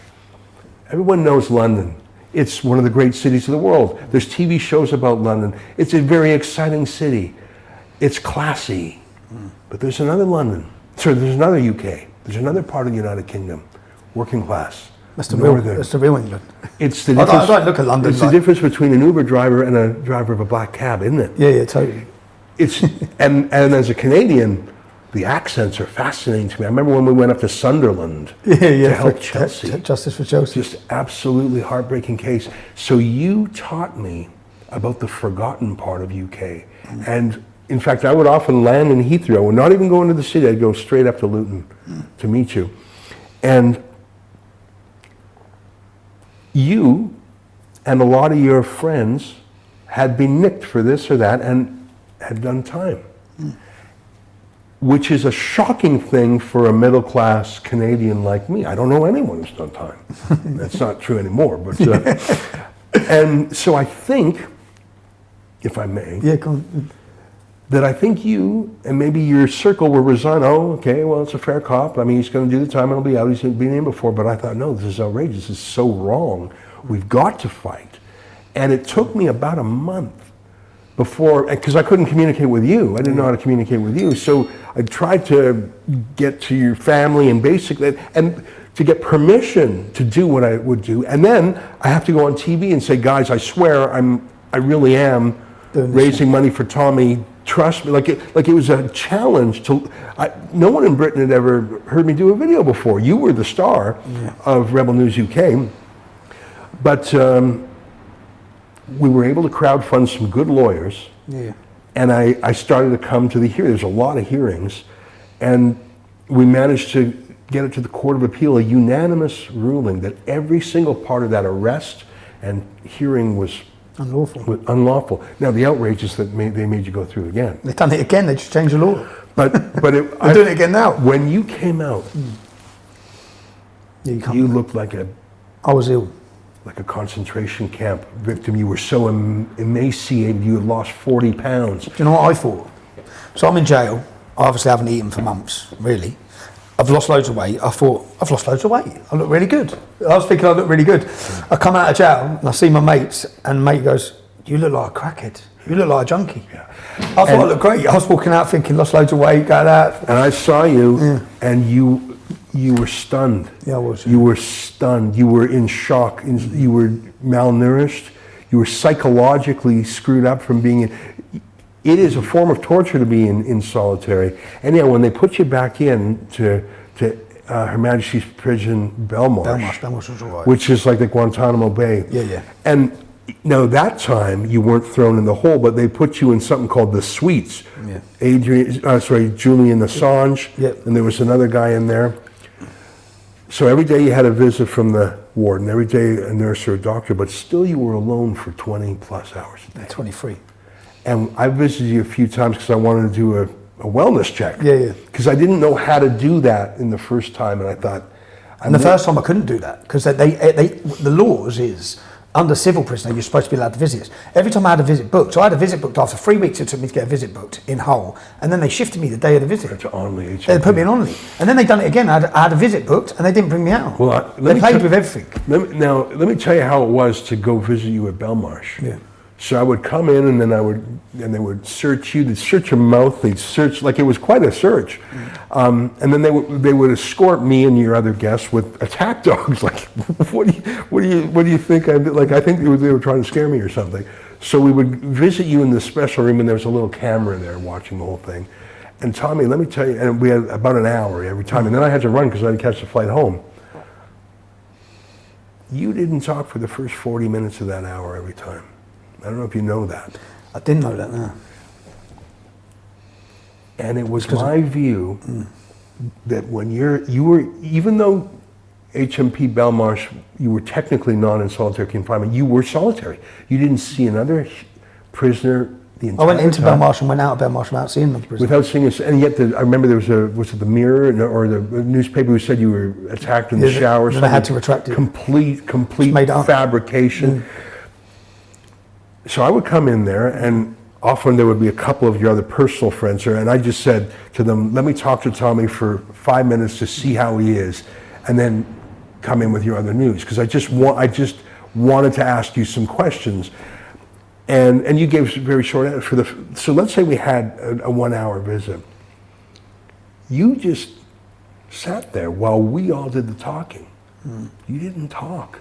Everyone knows London. It's one of the great cities of the world. There's TV shows about London. It's a very exciting city. It's classy. But there's another London. So there's another UK. There's another part of the United Kingdom, working class. That's the real England. It's the difference. I don't look at London. It's the difference between an Uber driver and a driver of a black cab, isn't it? Yeah, totally. It's and as a Canadian, the accents are fascinating to me. I remember when we went up to Sunderland to help Chelsea. Justice for Chelsea. Just absolutely heartbreaking case. So you taught me about the forgotten part of UK. And in fact, I would often land in Heathrow. I would not even go into the city. I'd go straight up to Luton to meet you. And you and a lot of your friends had been nicked for this or that and had done time. Which is a shocking thing for a middle-class Canadian like me. I don't know anyone who's done time. That's not true anymore. But and so I think, if I may, go on. That I think you and maybe your circle were resigned. Oh, okay, well, it's a fair cop. I mean, he's going to do the time and he'll be out. He's been in before. But I thought, no, this is outrageous. This is so wrong. We've got to fight. And it took me about a month before, because I couldn't communicate with you. I didn't know how to communicate with you. So I tried to get to your family and basically, and to get permission to do what I would do. And then I have to go on TV and say, guys, I swear I really am raising money for Tommy. Trust me, like it was a challenge no one in Britain had ever heard me do a video before. You were the star of Rebel News UK. But we were able to crowdfund some good lawyers. Yeah. And I started to come to the hearing. There's a lot of hearings. And we managed to get it to the Court of Appeal, a unanimous ruling that every single part of that arrest and hearing was Unlawful. unlawful. Now the outrage is that they made you go through again. They've done it again. They just changed the law. But They're doing it again now. When you came out, Yeah, you looked like I was ill. a concentration camp victim. You were so emaciated. You had lost 40 pounds. Do you know what I thought? So I'm in jail. I obviously haven't eaten for months, really. I've lost loads of weight. I thought, I've lost loads of weight. I look really good. I was thinking I look really good. I come out of jail and I see my mates, and the mate goes, you look like a crackhead. You look like a junkie. Yeah. I thought I looked great. I was walking out thinking, lost loads of weight, got that. And I saw you, and you were stunned. Yeah, I was. You were stunned. You were in shock. You were malnourished. You were psychologically screwed up from being in. It is a form of torture to be in solitary. And yeah, when they put you back in to Her Majesty's Prison Belmarsh, was all right. which is like the Guantanamo Bay. Yeah, yeah. And now that time you weren't thrown in the hole, but they put you in something called the suites. Yeah. Julian Assange, Yep. and there was another guy in there. So every day you had a visit from the warden, every day a nurse or a doctor, but still you were alone for 20 plus hours a day. 23. And I visited you a few times because I wanted to do a wellness check. Yeah, yeah. Because I didn't know how to do that in the first time, and I thought. And the first time I couldn't do that because the laws is under civil prisoner you're supposed to be allowed to visit us. Every time I had a visit booked, so I had a visit booked after 3 weeks. It took me to get a visit booked in Hull, and then they shifted me the day of the visit. To Onley. They put me in Onley, and then they done it again. I had a visit booked, and they didn't bring me out. Well, they played with everything. Let me tell you how it was to go visit you at Belmarsh. Yeah. So I would come in, and then they would search you. They'd search your mouth. They'd search, like it was quite a search. And then they would escort me and your other guests with attack dogs. Like, what do you think? I think they were trying to scare me or something. So we would visit you in this special room, and there was a little camera there watching the whole thing. And Tommy, let me tell you, and we had about an hour every time, and then I had to run because I had to catch the flight home. You didn't talk for the first 40 minutes of that hour every time. I don't know if you know that. I didn't know that, no. And it was my view that when you were, even though HMP Belmarsh, you were technically not in solitary confinement, you were solitary. You didn't see another prisoner the entire I went into time. Belmarsh and went out of Belmarsh without seeing another prisoner. Without seeing us, and yet I remember there was it the Mirror or the newspaper who said you were attacked in the shower. Then I had to retract it. Complete made up. fabrication. So I would come in there, and often there would be a couple of your other personal friends there, and I just said to them, let me talk to Tommy for 5 minutes to see how he is, and then come in with your other news, because I just wanted to ask you some questions. And you gave very short answer so let's say we had a 1 hour visit. You just sat there while we all did the talking. You didn't talk.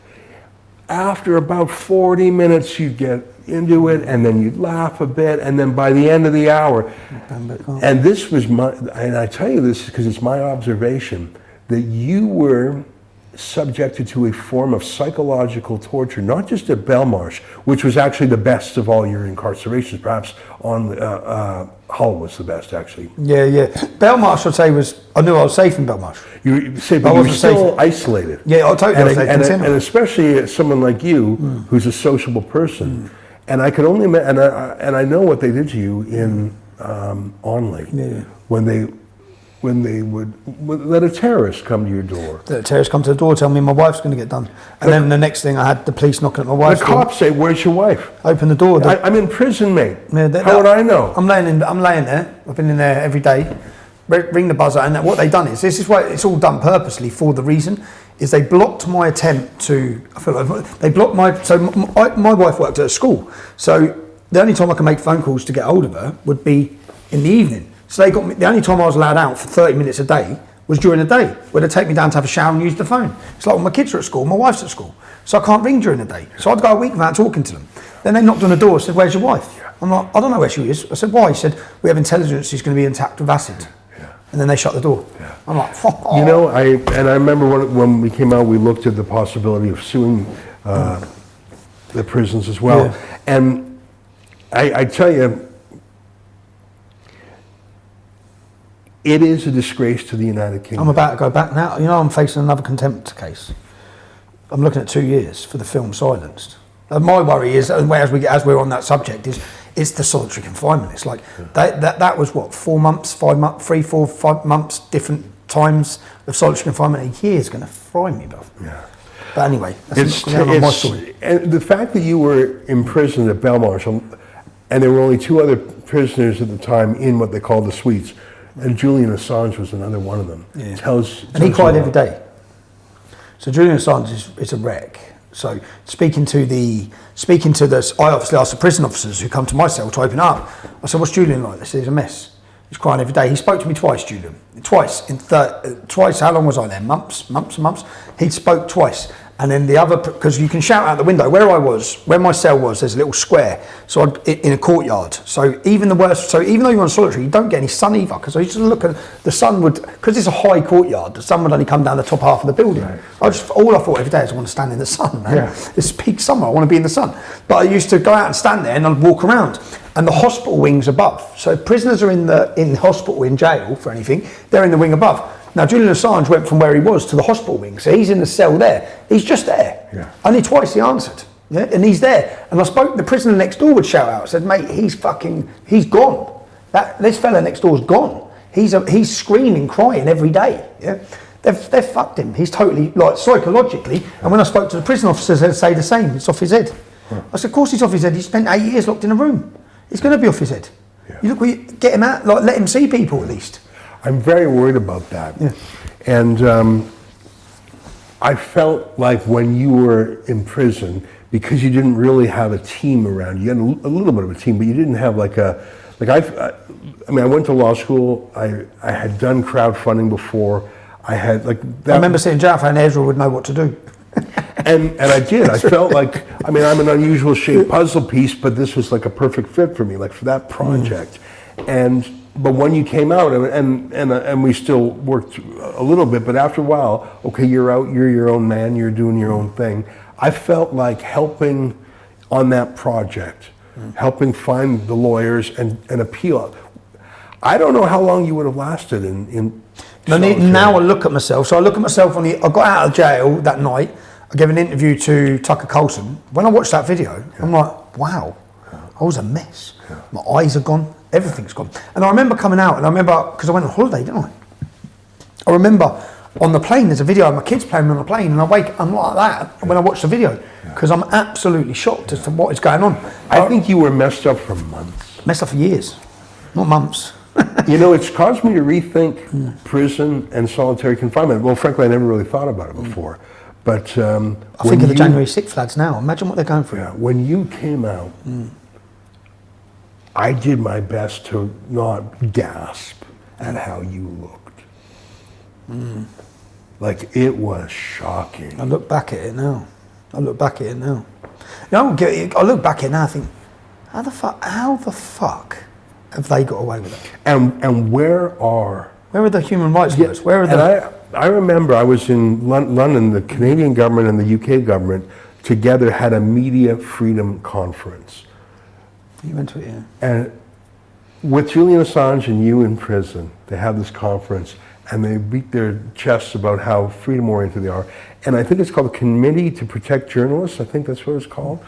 After about 40 minutes, you'd get into it, and then you'd laugh a bit, and then by the end of the hour, and this was and I tell you this because it's my observation, that you were subjected to a form of psychological torture, not just at Belmarsh, which was actually the best of all your incarcerations, perhaps on Hull was the best, actually. Yeah. Belmarsh, I'd say, I knew I was safe in Belmarsh. You were still isolated. Yeah, I totally and especially someone like you, who's a sociable person. And I could only imagine, and I know what they did to you in Onley, when they would let a terrorist come to your door. The terrorist come to the door, tell me my wife's going to get done, and then the next thing I had the police knocking at my wife's door. The cops say, "Where's your wife?" Open the door. I'm in prison, mate. Yeah, how would I know? I'm laying there. I've been in there every day. Ring the buzzer, and what they've done is, this is why it's all done purposely for the reason, is they blocked my attempt to, they blocked my wife worked at a school, so the only time I can make phone calls to get hold of her would be in the evening. So they got me, the only time I was allowed out for 30 minutes a day was during the day, where they'd take me down to have a shower and use the phone. It's like when my kids are at school, my wife's at school, so I can't ring during the day. So I'd go a week without talking to them. Then they knocked on the door and said, "Where's your wife?" I'm like, "I don't know where she is." I said, "Why?" He said, "We have intelligence she's going to be attacked with acid." And then they shut the door. Yeah. I'm like, "Oh." You know, I remember when we came out, we looked at the possibility of suing the prisons as well. Yeah. And I tell you, it is a disgrace to the United Kingdom. I'm about to go back now. You know, I'm facing another contempt case. I'm looking at 2 years for the film Silenced. My worry is, and as we're on that subject, is the solitary confinement. It's like that was what 4 months, 5 months, 3, 4, 5 months, different times of solitary confinement. A year is going to fry me, bruv. Yeah. But anyway, that's not my story. And the fact that you were imprisoned at Belmarsh, and there were only 2 other prisoners at the time in what they called the suites, and Julian Assange was another one of them. Yeah. And he cried every day. So Julian Assange is a wreck. So speaking to I obviously asked the prison officers who come to my cell to open up. I said, "What's Julian like?" They said, "He's a mess. He's crying every day." He spoke to me twice, Julian. Twice. Twice. How long was I there? Months. He spoke twice. And then the other, because you can shout out the window. Where my cell was, there's a little square. So in a courtyard. So even though you're on solitary, you don't get any sun either. Because I used to look at the sun because it's a high courtyard, the sun would only come down the top half of the building. Right. All I thought every day is I want to stand in the sun, man. Yeah. It's peak summer, I want to be in the sun. But I used to go out and stand there and I'd walk around. And the hospital wing's above. So if prisoners are in hospital, in jail for anything, they're in the wing above. Now, Julian Assange went from where he was to the hospital wing, so he's in the cell there. He's just there. Yeah. Only twice he answered, yeah? And he's there. And I spoke, the prisoner next door would shout out, said, "Mate, he's gone. This fella next door's gone. He's screaming, crying every day, yeah? They've fucked him. He's totally, like, psychologically." And when I spoke to the prison officers, they'd say the same. It's off his head. Huh. I said, "Of course he's off his head. He spent 8 years locked in a room. He's going to be off his head." Yeah. Get him out, like, let him see people at least. I'm very worried about that. Yeah. And I felt like when you were in prison, because you didn't really have a team around you, had a little bit of a team, but you didn't have I went to law school, I had done crowdfunding before, I remember sitting in jail and Ezra would know what to do. and I did. I felt like, I'm an unusual shaped puzzle piece, but this was like a perfect fit for me, like for that project. But when you came out, and we still worked a little bit, but after a while, okay, you're out, you're your own man, you're doing your own thing. I felt like helping on that project, helping find the lawyers and appeal. I don't know how long you would have lasted in now I look at myself. So I look at myself I got out of jail that night. I gave an interview to Tucker Carlson. When I watched that video, I'm like, wow, I was a mess. My eyes are gone. Everything's gone. And I remember coming out, and I remember, because I went on holiday, didn't I? I remember on the plane, there's a video of my kids playing on the plane, and I'm like that when I watch the video, because I'm absolutely shocked as to what is going on. I think you were messed up for months. Messed up for years, not months. It's caused me to rethink prison and solitary confinement. Well, frankly, I never really thought about it before. But I think of the January 6th lads now. Imagine what they're going through. Yeah, when you came out, I did my best to not gasp at how you looked. Like, it was shocking. I look back at it now. I look back at it now and I think, how the fuck have they got away with it? And where are the human rights lawyers? Where are the? I remember I was in London. The Canadian government and the UK government together had a media freedom conference. You went to it, yeah. And with Julian Assange and you in prison, they have this conference and they beat their chests about how freedom-oriented they are. And I think it's called the Committee to Protect Journalists. I think that's what it's called.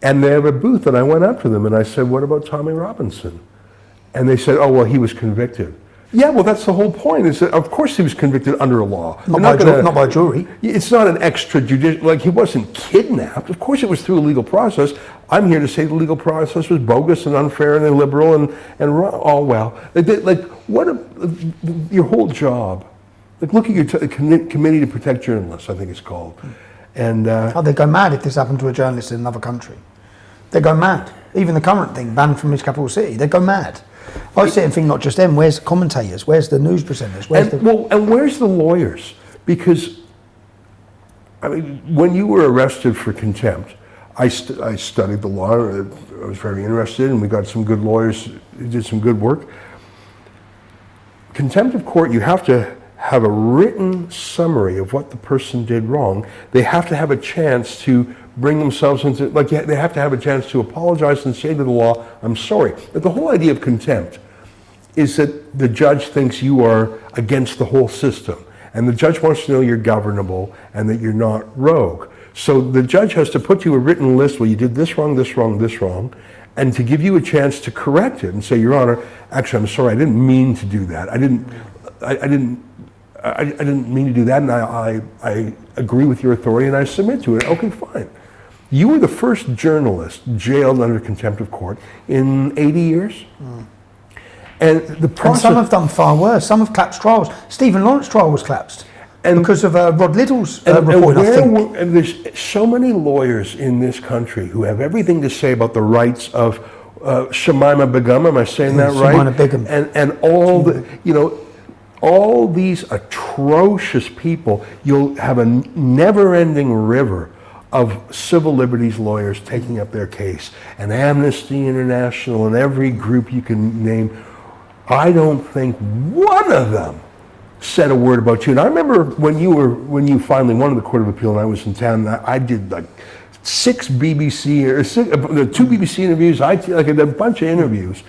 And they have a booth, and I went up to them and I said, "What about Tommy Robinson?" And they said, "Oh, well, he was convicted." Yeah, well, that's the whole point. Is that of course he was convicted under a law. Not by a jury. It's not an extrajudicial, like he wasn't kidnapped. Of course it was through a legal process. I'm here to say the legal process was bogus and unfair and illiberal and wrong. Oh, well. Your whole job. Like, look at your Committee to Protect Journalists, I think it's called. And they go mad if this happened to a journalist in another country. They go mad. Even the current thing, banned from his capital city, they go mad. I sit and think, not just them, where's the commentators, where's the news presenters, and where's the lawyers? Because, when you were arrested for contempt, I studied the law, I was very interested, and we got some good lawyers who did some good work. Contempt of court, you have to have a written summary of what the person did wrong. They have to have a chance to bring themselves into, they have to have a chance to apologize and say to the law, "I'm sorry." But the whole idea of contempt is that the judge thinks you are against the whole system. And the judge wants to know you're governable and that you're not rogue. So the judge has to put you a written list, well, you did this wrong, this wrong, this wrong, and to give you a chance to correct it and say, Your Honor, actually, I'm sorry, I didn't mean to do that. I didn't mean to do that, and I agree with your authority, and I submit to it. Okay, fine. You were the first journalist jailed under contempt of court in 80 years. And the process... And some have done far worse. Some have collapsed trials. Stephen Lawrence's trial was collapsed. And because of Rod Little's report, I think. And there's so many lawyers in this country who have everything to say about the rights of Shamima Begum. Am I saying that right? Shamima Begum. And all the, all these atrocious people. You'll have a never-ending river of civil liberties lawyers taking up their case, and Amnesty International and every group you can name. I don't think one of them said a word about you. And I remember when you finally won the Court of Appeal and I was in town, I did like 2 BBC interviews, I did a bunch of interviews.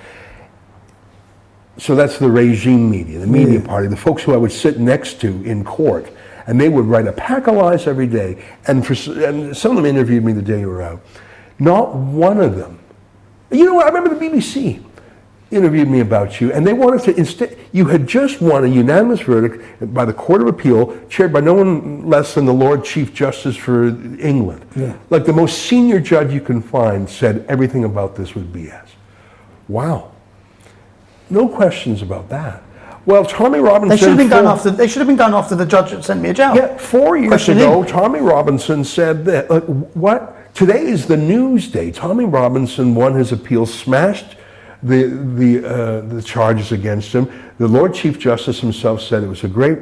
So that's the regime media, the media party, the folks who I would sit next to in court, and they would write a pack of lies every day. And some of them interviewed me the day you were out. Not one of them. You know what? I remember the BBC interviewed me about you, and they wanted to instead. You had just won a unanimous verdict by the Court of Appeal, chaired by no one less than the Lord Chief Justice for England. Yeah. Like the most senior judge you can find said everything about this was BS. Wow. No questions about that. Well, Tommy Robinson... They should have been going after the judge that sent me a jail. Yeah, 4 years ago, Tommy Robinson said that, what? Today is the news day. Tommy Robinson won his appeal, smashed the charges against him. The Lord Chief Justice himself said it was a great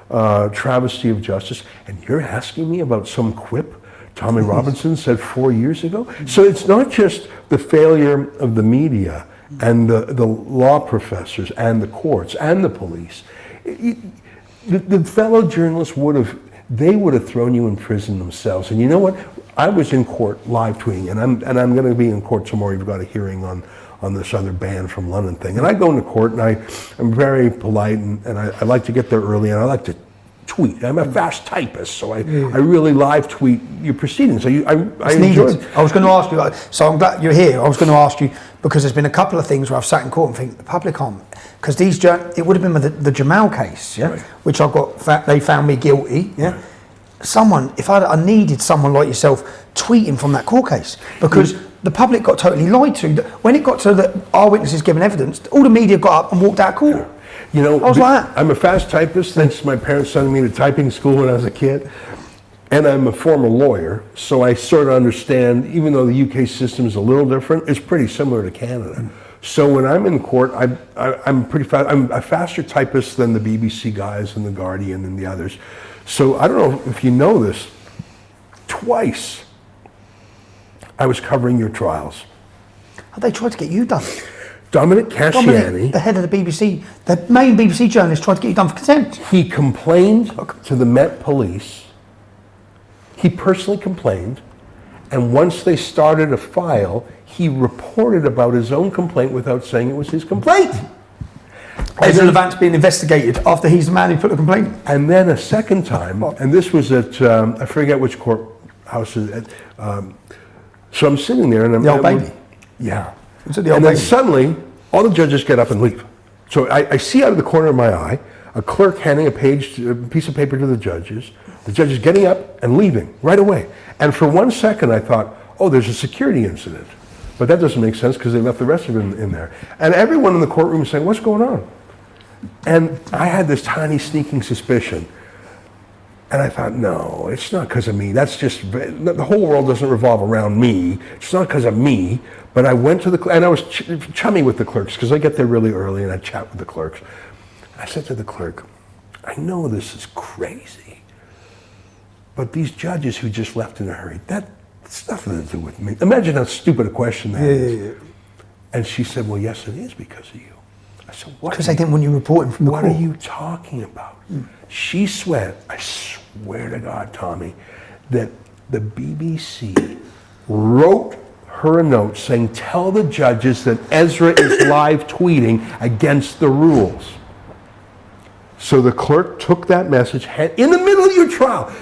travesty of justice. And you're asking me about some quip Tommy Robinson said 4 years ago? So it's not just the failure of the media and the law professors and the courts and the police. The fellow journalists would have thrown you in prison themselves. And you know what? I was in court live tweeting, and I'm going to be in court tomorrow. You've got a hearing on this other ban from London thing. And I go into court, and I'm very polite, and I like to get there early, and I like to tweet. I'm a fast typist, so I really live tweet your proceedings. So I enjoyed. I was going to ask you, so I'm glad you're here. I was going to ask you, because there's been a couple of things where I've sat in court and think the public aren't, because it would have been with the Jamal case, yeah, right, which they found me guilty, yeah. Right. If I needed someone like yourself tweeting from that court case, because the public got totally lied to. When it got to our witnesses giving evidence, all the media got up and walked out of court. Yeah. You know, I was like that. I'm a fast typist, thanks to my parents sending me to typing school when I was a kid. And I'm a former lawyer, so I sort of understand, even though the UK system is a little different, it's pretty similar to Canada. So when I'm in court, I'm pretty fast. I'm a faster typist than the BBC guys and the Guardian and the others. So I don't know if you know this, twice I was covering your trials. They tried to get you done. Dominic Casciani, the head of the BBC, the main BBC journalist, tried to get you done for contempt. He complained to the Met Police. He personally complained, and once they started a file, he reported about his own complaint without saying it was his complaint. Ezra Levant's being investigated after he's the man who put the complaint. And then a second time, and this was at, I forget which courthouse, so I'm sitting there and I'm... The Old Bailey? Yeah. And then suddenly, all the judges get up and leave. So I see out of the corner of my eye a clerk handing a piece of paper to the judges getting up and leaving right away. And for 1 second I thought, oh, there's a security incident. But that doesn't make sense because they left the rest of them in there. And everyone in the courtroom is saying, what's going on? And I had this tiny sneaking suspicion. And I thought, no, it's not because of me. That's just, the whole world doesn't revolve around me. It's not because of me. But I went to and I was chummy with the clerks because I get there really early and I chat with the clerks. I said to the clerk, I know this is crazy, but these judges who just left in a hurry, that's nothing to do with me. Imagine how stupid a question that is. Yeah. And she said, well, yes, it is because of you. I said, what? Because they didn't want you reporting from the court. What are you talking about? She swear, I swear to God, Tommy, that the BBC wrote her a note saying, tell the judges that Ezra is live tweeting against the rules. So the clerk took that message in the middle of your trial.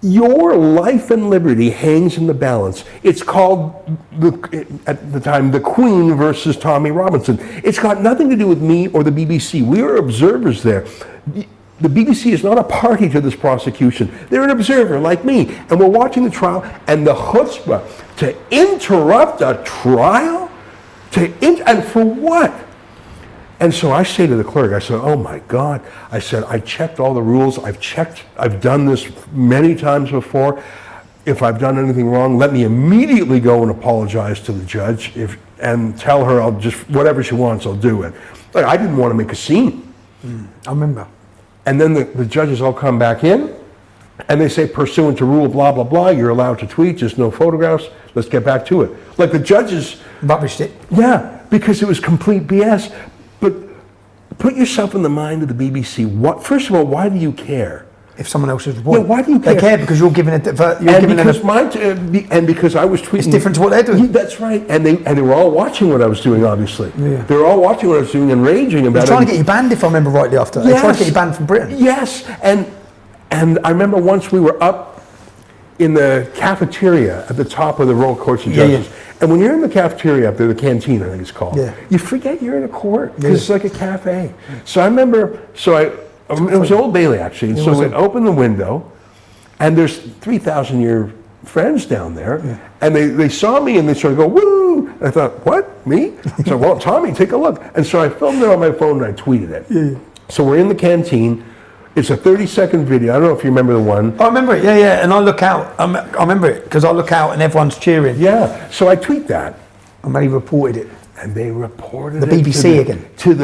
Your life and liberty hangs in the balance. It's called, at the time, the Queen versus Tommy Robinson. It's got nothing to do with me or the BBC. We are observers there. The BBC is not a party to this prosecution. They're an observer like me. And we're watching the trial, and the chutzpah to interrupt a trial? And for what? And so I say to the clerk, I said, oh my God. I said, I checked all the rules. I've done this many times before. If I've done anything wrong, let me immediately go and apologize to the judge and tell her I'll just, whatever she wants, I'll do it. Like, I didn't want to make a scene. I remember. And then the judges all come back in, and they say, pursuant to rule blah, blah, blah, you're allowed to tweet, just no photographs. Let's get back to it. Like the judges... Rubbished it. Yeah, because it was complete BS. But put yourself in the mind of the BBC. First of all, why do you care? If someone else is reporting. Yeah, why do you care? They care because you're giving it... And because I was tweeting... It's different to what they're doing. That's right. And they were all watching what I was doing, obviously. Yeah. They were all watching what I was doing and raging about it. They're trying to get you banned, if I remember rightly, after. Yes. They tried to get you banned from Britain. Yes. And I remember once we were up in the cafeteria at the top of the Royal Courts of Justice. Yeah. And when you're in the cafeteria up there, the canteen, I think it's called, you forget you're in a court because it's like a cafe. So I remember, it was Old Bailey actually, and so we opened the window, and there's 3,000-year friends down there, and they saw me and they started to go, woo! And I thought, what, me? So, well, Tommy, take a look. And so I filmed it on my phone and I tweeted it. Yeah. So we're in the canteen. It's a 30-second video. I don't know if you remember the one. I remember it, yeah. And I look out, I remember it, because I look out and everyone's cheering. Yeah, so I tweet that. And they reported it. And they reported the BBC again. To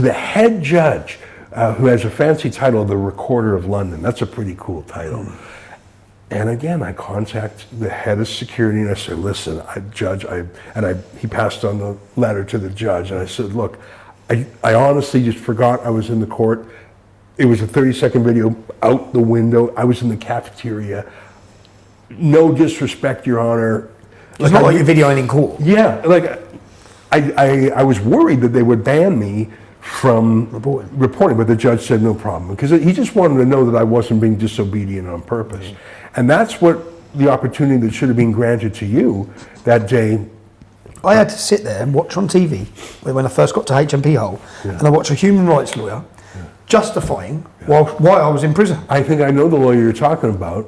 the head judge, who has a fancy title, the Recorder of London. That's a pretty cool title. And again, I contact the head of security and I said, listen, he passed on the letter to the judge. And I said, look, I honestly just forgot I was in the court. It was a 30-second video out the window. I was in the cafeteria. No disrespect, Your Honor. It's not like you're videoing in court. Yeah, like I was worried that they would ban me from reporting, but the judge said no problem because he just wanted to know that I wasn't being disobedient on purpose. And that's what the opportunity that should have been granted to you that day. I had to sit there and watch on TV when I first got to HMP Hull, and I watched a human rights lawyer justifying why I was in prison. I think I know the lawyer you're talking about.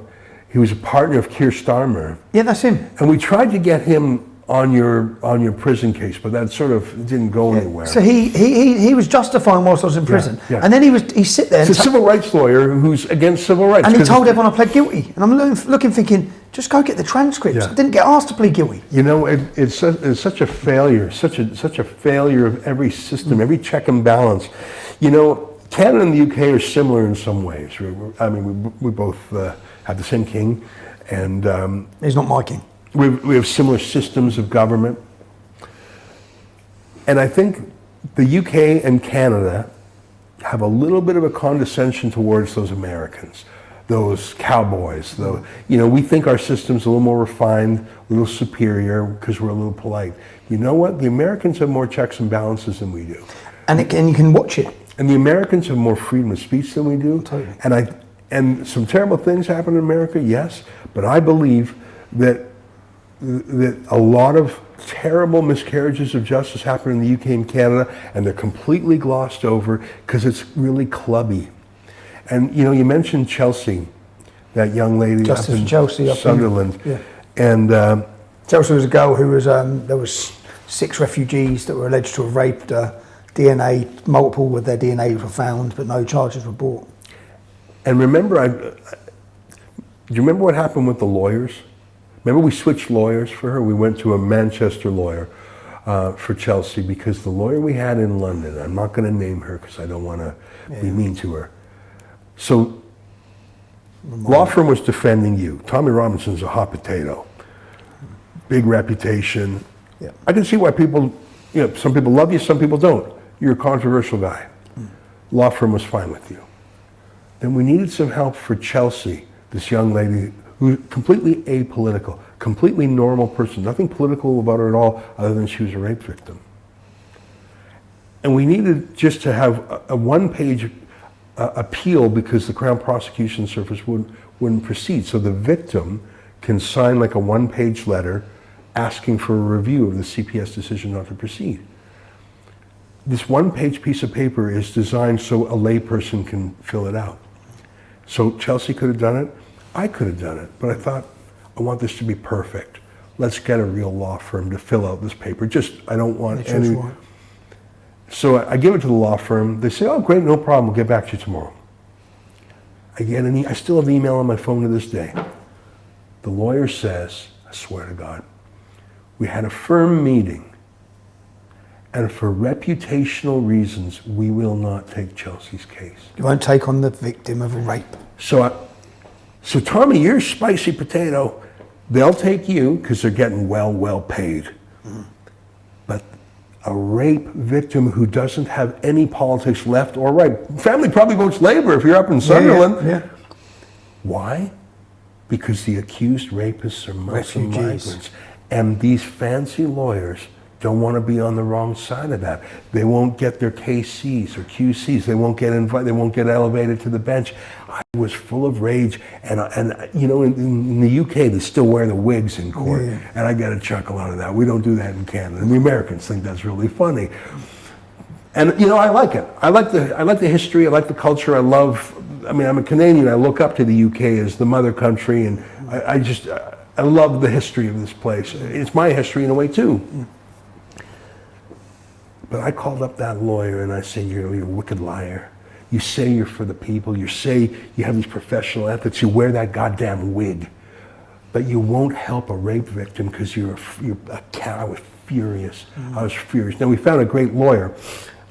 He was a partner of Keir Starmer. Yeah, that's him. And we tried to get him on your prison case, but that sort of didn't go anywhere. So he was justifying whilst I was in prison, and then he sit there. It's a civil rights lawyer who's against civil rights. And he told everyone I pled guilty, and I'm looking thinking, just go get the transcripts. I didn't get asked to plead guilty. You know, it's such a failure, such a failure of every system, every check and balance. You know, Canada and the UK are similar in some ways. I mean, we both have the same king, and he's not my king. We have similar systems of government. And I think the UK and Canada have a little bit of a condescension towards those Americans, those cowboys. We think our system's a little more refined, a little superior because we're a little polite. You know what? The Americans have more checks and balances than we do. And you can watch it. And the Americans have more freedom of speech than we do. Totally. And some terrible things happen in America, yes, but I believe that a lot of terrible miscarriages of justice happen in the UK and Canada, and they're completely glossed over because it's really clubby. And you mentioned Chelsea, that young lady Justice up in Chelsea, Sunderland. Yeah. And Chelsea was a girl who was there was 6 refugees that were alleged to have raped her. DNA, multiple with their DNA were found, but no charges were brought. And remember, do you remember what happened with the lawyers? Remember we switched lawyers for her? We went to a Manchester lawyer for Chelsea because the lawyer we had in London, I'm not going to name her because I don't want to be mean to her. So, law firm was defending you. Tommy Robinson's a hot potato. Big reputation. Yeah. I can see why people, some people love you, some people don't. You're a controversial guy. Law firm was fine with you. Then we needed some help for Chelsea, this young lady who's completely apolitical, completely normal person, nothing political about her at all other than she was a rape victim. And we needed just to have a one-page appeal because the Crown Prosecution Service wouldn't proceed. So the victim can sign like a one-page letter asking for a review of the CPS decision not to proceed. This one-page piece of paper is designed so a layperson can fill it out. So Chelsea could have done it, I could have done it, but I thought, I want this to be perfect. Let's get a real law firm to fill out this paper. I don't want any... So I give it to the law firm. They say, oh, great, no problem. We'll get back to you tomorrow. I still have the email on my phone to this day. The lawyer says, I swear to God, we had a firm meeting, and for reputational reasons, we will not take Chelsea's case. You won't take on the victim of a rape. So Tommy, you're spicy potato. They'll take you because they're getting well paid. But a rape victim who doesn't have any politics left or right, family probably votes Labour if you're up in Sunderland. Yeah. Why? Because the accused rapists are Muslim Refugees. migrants. And these fancy lawyers don't want to be on the wrong side of that. They won't get their KCs or QCs. They won't get invited. They won't get elevated to the bench. I was full of rage, and you know, in the UK they still wear the wigs in court, and I get a chuckle out of that. We don't do that in Canada, and the Americans think that's really funny. And you know, I like it. I like the history. I like the culture. I mean, I'm a Canadian. I look up to the UK as the mother country, and I love the history of this place. It's my history in a way too. But I called up that lawyer and I said, you're a wicked liar. You say you're for the people. You say you have these professional ethics. You wear that goddamn wig. But you won't help a rape victim because you're a cat. I was furious. I was furious. Now, we found a great lawyer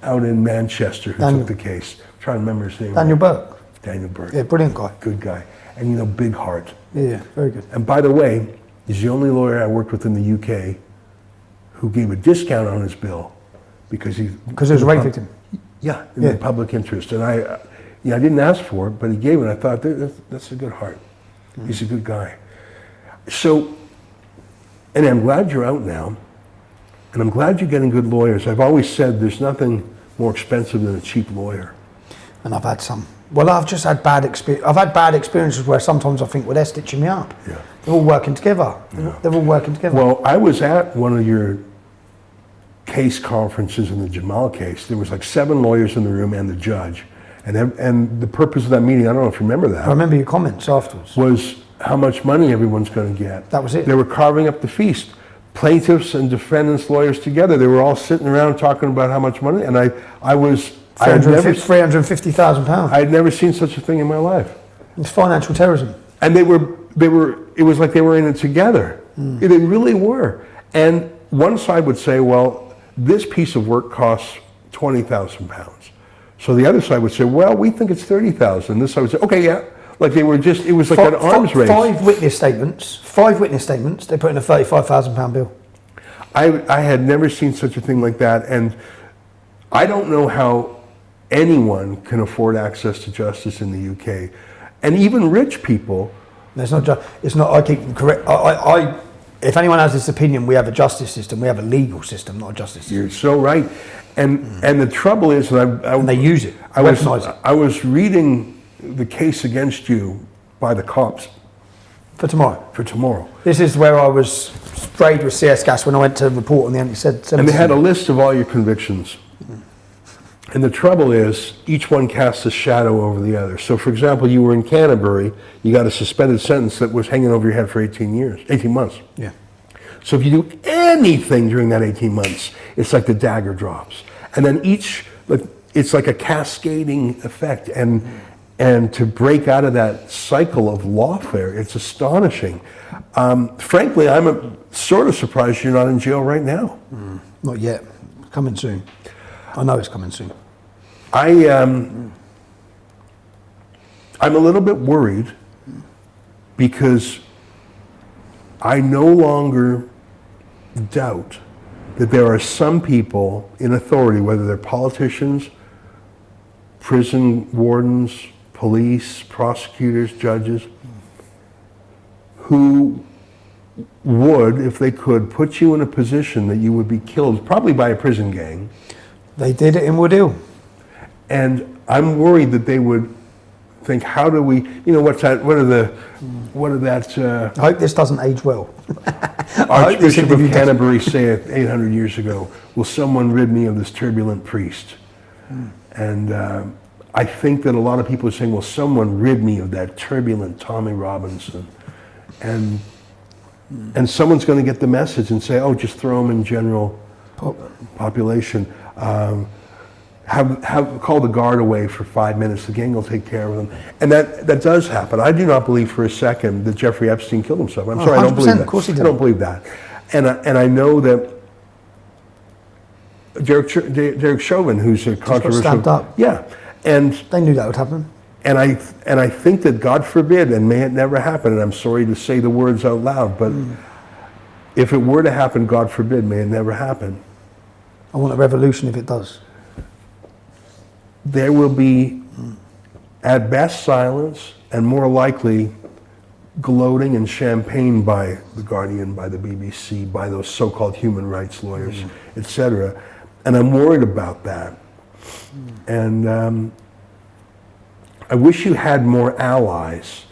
out in Manchester who took the case. I'm trying to remember his name. Daniel Burke. Daniel Burke. Yeah, brilliant guy. Good guy. And, you know, big heart. Yeah, very good. And by the way, he's the only lawyer I worked with in the UK who gave a discount on his bill because he was a rape victim. Yeah, in the public interest. And I didn't ask for it, but he gave it. I thought, that's a good heart. He's a good guy. So, and I'm glad you're out now, and I'm glad you're getting good lawyers. I've always said there's nothing more expensive than a cheap lawyer. And I've had some. Well, I've just had bad experiences. I've had bad experiences where sometimes I think, well, they're stitching me up. Yeah. They're all working together. Yeah. They're all working together. Well, I was at one of your case conferences in the Jamal case. There was like 7 lawyers in the room and the judge. And the purpose of that meeting, I don't know if you remember that. I remember your comments afterwards. Was how much money everyone's going to get. That was it. They were carving up the feast. Plaintiffs and defendants, lawyers together. They were all sitting around talking about how much money. And I was... £350,000. I had never seen such a thing in my life. It's financial terrorism. And it was like they were in it together. They really were. And one side would say, well, this piece of work costs £20,000. So the other side would say, well, we think it's $30,000. This side would say, okay, yeah. Like they were just, it was like an arms race. 5 witness statements, they put in a £35,000 bill. I had never seen such a thing like that. And I don't know how anyone can afford access to justice in the UK. And even rich people. It's not, I keep correct. If anyone has this opinion, we have a justice system, we have a legal system, not a justice system. You're so right. And the trouble is, and they use it, I was reading the case against you by the cops. For tomorrow. For tomorrow. This is where I was sprayed with CS gas when I went to report on the anti-Semitism. And they had a list of all your convictions. And the trouble is, each one casts a shadow over the other. So, for example, you were in Canterbury, you got a suspended sentence that was hanging over your head for 18 months. Yeah. So if you do anything during that 18 months, it's like the dagger drops. And then it's like a cascading effect. And to break out of that cycle of lawfare, it's astonishing. Frankly, I'm sort of surprised you're not in jail right now. Not yet. Coming soon. I know it's coming soon. I'm a little bit worried because I no longer doubt that there are some people in authority, whether they're politicians, prison wardens, police, prosecutors, judges, who would, if they could, put you in a position that you would be killed, probably by a prison gang. They did it in Wood Hill. And I'm worried that they would think, how do we, what's that, what are that, I hope this doesn't age well. Archbishop of Canterbury saith 800 years ago, will someone rid me of this turbulent priest? And I think that a lot of people are saying, will someone rid me of that turbulent Tommy Robinson? And someone's going to get the message and say, oh, just throw them in general population. Call the guard away for 5 minutes. The gang will take care of them, and that does happen. I do not believe for a second that Jeffrey Epstein killed himself. I'm sorry, I don't believe that. Of course he did. I don't believe that, and I know that Derek Chauvin, who's a controversial, stabbed up. Yeah, and They knew that would happen. and I think that, God forbid, and may it never happen. And I'm sorry to say the words out loud, but if it were to happen, God forbid, may it never happen. I want a revolution if it does. There will be, at best, silence, and more likely, gloating and champagne by The Guardian, by the BBC, by those so-called human rights lawyers, etc. And I'm worried about that. And I wish you had more allies.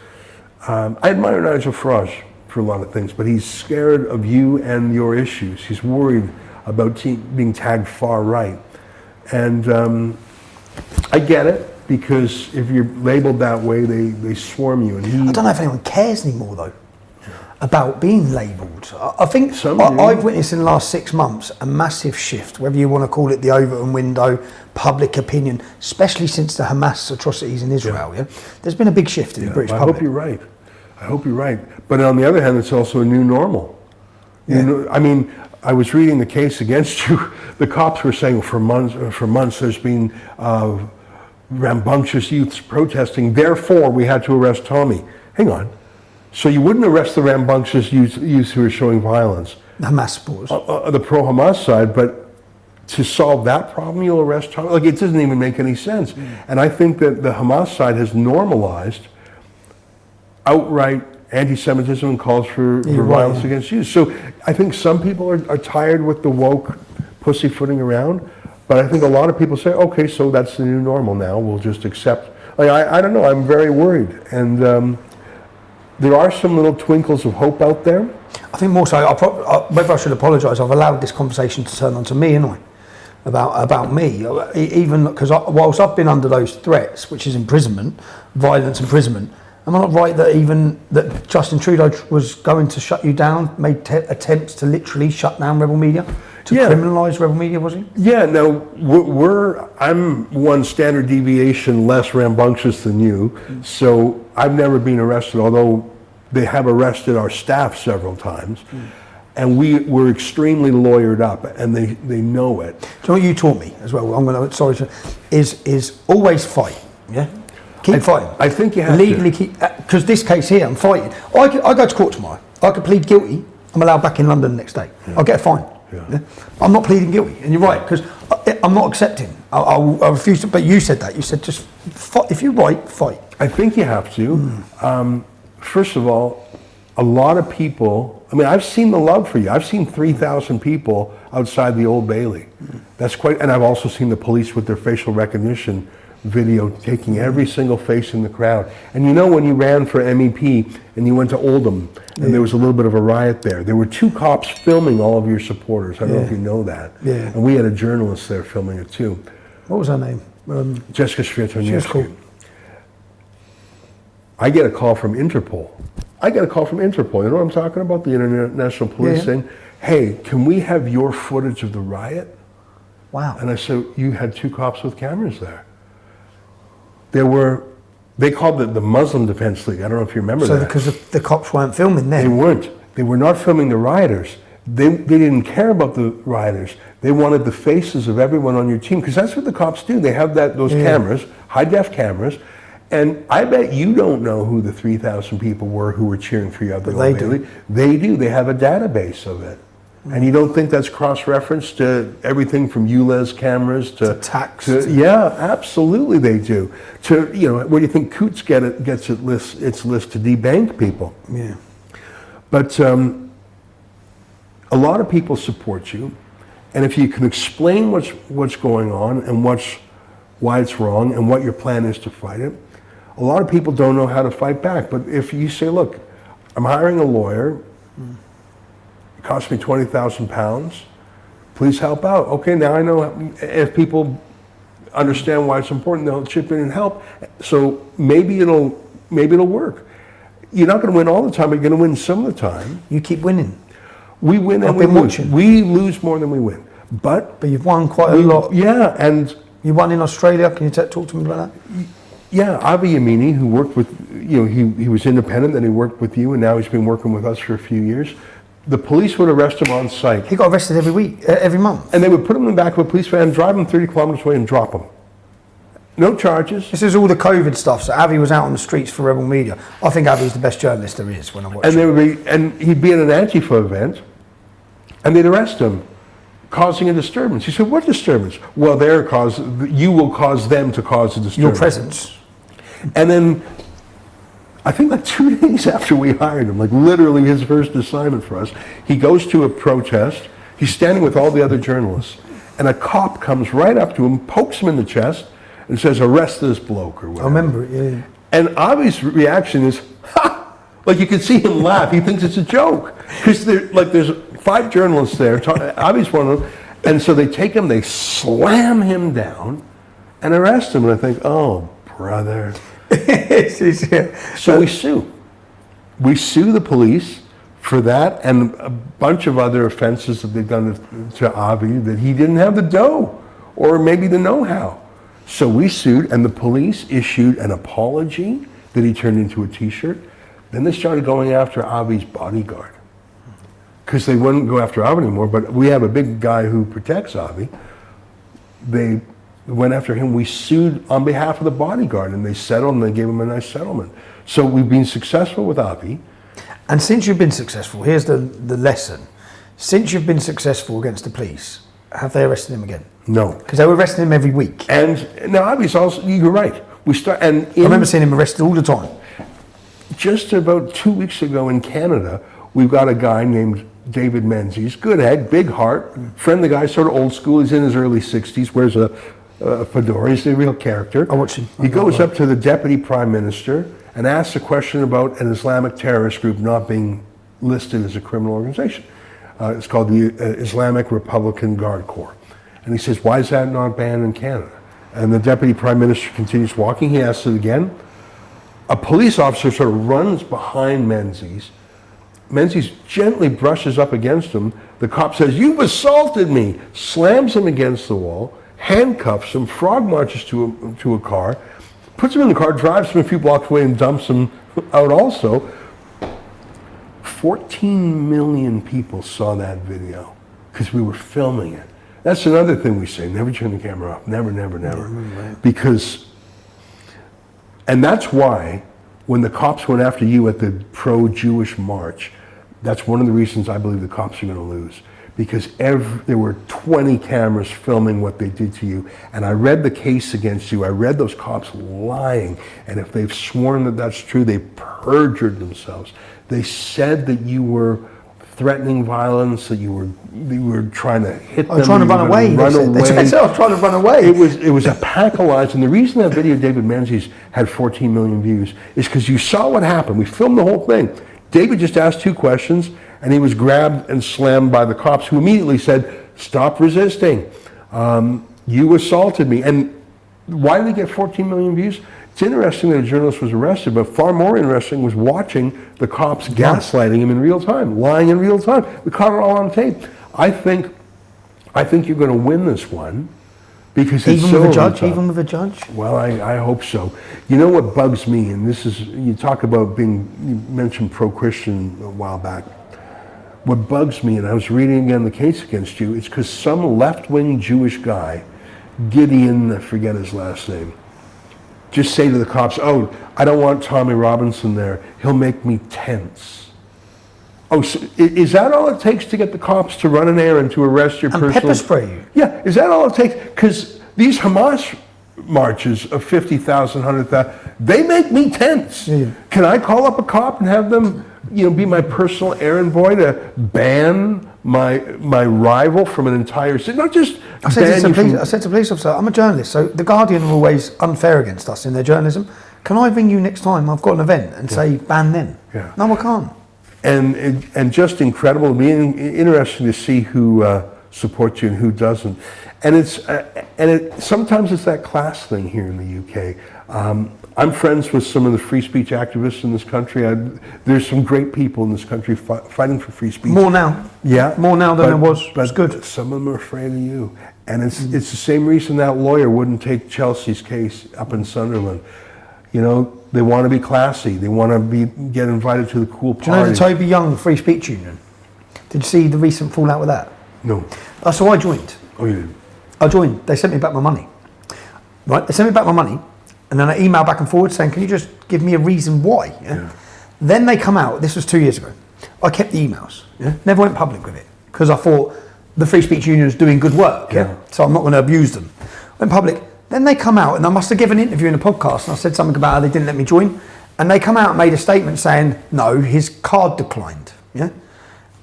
I admire Nigel Farage for a lot of things, but he's scared of you and your issues. He's worried about being tagged far right. And I get it, because if you're labeled that way, they swarm you. And I don't know if anyone cares anymore, though, about being labelled. I think Some do. I've witnessed in the last 6 months a massive shift, whether you want to call it the Overton window, public opinion, especially since the Hamas atrocities in Israel. Yeah, there's been a big shift in the British I public. hope you're right. I hope you're right. But on the other hand, it's also a new normal. Yeah. I mean, I was reading the case against you. The cops were saying for months there's been rambunctious youths protesting. Therefore, we had to arrest Tommy. Hang on. So you wouldn't arrest the rambunctious youths who are showing violence? The Hamas supporters. The pro-Hamas side, but to solve that problem, you'll arrest Tommy? Like, it doesn't even make any sense. And I think that the Hamas side has normalized outright anti-Semitism and calls for violence against Jews. So I think some people are tired with the woke pussyfooting around, but I think a lot of people say, okay, so that's the new normal now. We'll just accept. I don't know. I'm very worried. And there are some little twinkles of hope out there. I think more so, whether I should apologise, I've allowed this conversation to turn onto me, haven't I? About me. Even because whilst I've been under those threats, which is imprisonment, violence imprisonment, am I not right that Justin Trudeau was going to shut you down, made attempts to literally shut down rebel media, to criminalise rebel media, was he? Yeah, now I'm one standard deviation less rambunctious than you, so I've never been arrested, although they have arrested our staff several times. And we're extremely lawyered up, and they know it. Do you know what you taught me as well? Is always fight, yeah? Keep fighting. I think you have legally keep, because this case here, I'm fighting. I go to court tomorrow. I could plead guilty. I'm allowed back in London the next day. I'll get a fine. Yeah? I'm not pleading guilty, and you're right, because I'm not accepting. I refuse to. But you said that. You said just fight. If you're right, fight. I think you have to. First of all, a lot of people. I mean, I've seen the love for you. I've seen 3,000 people outside the Old Bailey. That's quite. And I've also seen the police with their facial recognition video taking every single face in the crowd. And when you ran for MEP and you went to Oldham and there was a little bit of a riot there were 2 cops filming all of your supporters. I don't know if you know that. Yeah. And we had a journalist there filming it too. What was her name? Jessica Świetoniewski. Cool. I get a call from Interpol. You know what I'm talking about? The International Police saying, hey, can we have your footage of the riot? Wow. And I said, you had 2 cops with cameras there. They called it the Muslim Defense League. I don't know if you remember that. So because the cops weren't filming then? They weren't. They were not filming the rioters. They didn't care about the rioters. They wanted the faces of everyone on your team, because that's what the cops do. They have those cameras, high-def cameras, and I bet you don't know who the 3,000 people were who were cheering for you out there. They do. They do. They have a database of it. And you don't think that's cross-referenced to everything from ULEZ cameras to tax? Yeah, absolutely they do. To where do you think Coots gets its list to debank people? Yeah. But a lot of people support you, and if you can explain what's going on and why it's wrong, and what your plan is to fight it. A lot of people don't know how to fight back, but if you say, look, I'm hiring a lawyer, it cost me £20,000, please help out. Okay, now I know if people understand why it's important, they'll chip in and help. So maybe it'll work. You're not going to win all the time, but you're going to win some of the time. You keep winning. We win and I've we been lose. watching. We lose more than we win. But you've won quite a lot. Yeah, and You won in Australia. Can you talk to me about that? yeah, Avi Yamini, who worked with, he was independent, then he worked with you, and now he's been working with us for a few years. The police would arrest him on site. He got arrested every week, every month. And they would put him in the back of a police van, drive him 30 kilometers away and drop him. No charges. This is all the COVID stuff. So Avi was out on the streets for Rebel Media. I think Avi's the best journalist there is when I watch And him. he'd be at an Antifa event, and they'd arrest him, causing a disturbance. He said, what disturbance? Well, you will cause them to cause a disturbance. Your presence. And then, I think like 2 days after we hired him, like literally his first assignment for us, he goes to a protest. He's standing with all the other journalists, and a cop comes right up to him, pokes him in the chest, and says, arrest this bloke or whatever. I remember it, yeah. And Avi's reaction is, ha! Like you can see him laugh. He thinks it's a joke. Because there's 5 journalists there. Avi's one of them. And so they take him, they slam him down and arrest him. And I think, oh, brother. So we sue. We sue the police for that and a bunch of other offenses that they've done to Avi, that he didn't have the dough or maybe the know-how. So we sued, and the police issued an apology that he turned into a T-shirt. Then they started going after Avi's bodyguard, because they wouldn't go after Avi anymore, but we have a big guy who protects Avi. They went after him. We sued on behalf of the bodyguard, and they settled, and they gave him a nice settlement. So we've been successful with Avi. And since you've been successful, here's the lesson. Since you've been successful against the police, have they arrested him again? No. Because they were arresting him every week. And now Avi's also, you're right. I remember seeing him arrested all the time. Just about 2 weeks ago in Canada, we've got a guy named David Menzies, good egg, big heart, friend of the guy, sort of old school. He's in his early 60s, wears a fedora. He's a real character. I watch him. He goes up to the deputy prime minister and asks a question about an Islamic terrorist group not being listed as a criminal organization. It's called the Islamic Republican Guard Corps. And he says, why is that not banned in Canada? And the deputy prime minister continues walking. He asks it again. A police officer sort of runs behind Menzies. Menzies gently brushes up against him. The cop says, you've assaulted me, slams him against the wall, handcuffs him, frog marches to a car, puts him in the car, drives him a few blocks away and dumps him out also. 14 million people saw that video because we were filming it. That's another thing we say, never turn the camera off, never, never, never. Right. Because, and that's why when the cops went after you at the pro-Jewish march, that's one of the reasons I believe the cops are going to lose. Because there were 20 cameras filming what they did to you. And I read the case against you. I read those cops lying. And if they've sworn that that's true, they perjured themselves. They said that you were threatening violence, that you were trying to hit them. I was trying to run away. They said I was trying to run away. It was a pack of lies. And the reason that video of David Menzies had 14 million views is because you saw what happened. We filmed the whole thing. David just asked 2 questions, and he was grabbed and slammed by the cops, who immediately said, stop resisting. You assaulted me. And why did he get 14 million views? It's interesting that a journalist was arrested, but far more interesting was watching the cops gaslighting him in real time, lying in real time. We caught it all on tape. I think you're going to win this one because it's even with a judge. Even with a judge. Well, I hope so. You know what bugs me, and this is, you talk about you mentioned pro-Christian a while back. What bugs me, and I was reading again the case against you, it's because some left-wing Jewish guy, Gideon, I forget his last name, just say to the cops, oh, I don't want Tommy Robinson there. He'll make me tense. Oh, so is that all it takes to get the cops to run an errand to arrest your personal... And pepper spray you? Yeah, is that all it takes? Because these Hamas marches of 50,000, 100,000. They make me tense. Can I call up a cop and have them, be my personal errand boy to ban my rival from an entire city? Not just I said to police officer, I'm a journalist, so the Guardian are always unfair against us in their journalism. Can I ring you next time I've got an event and say ban them? Yeah. No, I can't. And just incredible, it'll be interesting to see who supports you and who doesn't. And sometimes it's that class thing here in the UK. I'm friends with some of the free speech activists in this country. There's some great people in this country fighting for free speech. More now. Yeah. More now than there was. But it's good. Some of them are afraid of you. And it's the same reason that lawyer wouldn't take Chelsea's case up in Sunderland. They want to be classy. They want to get invited to the cool parties. Do you know the Toby Young Free Speech Union? Did you see the recent fallout with that? No. So I joined. Oh, you did? I joined. They sent me back my money. Right? They sent me back my money, and then I emailed back and forward saying, "Can you just give me a reason why?" Yeah? Then they come out. This was 2 years ago. I kept the emails. Yeah? Never went public with it because I thought the Free Speech Union is doing good work. Yeah. So I'm not going to abuse them. Went public. Then they come out, and I must have given an interview in a podcast, and I said something about how they didn't let me join. And they come out and made a statement saying, no, his card declined. Yeah.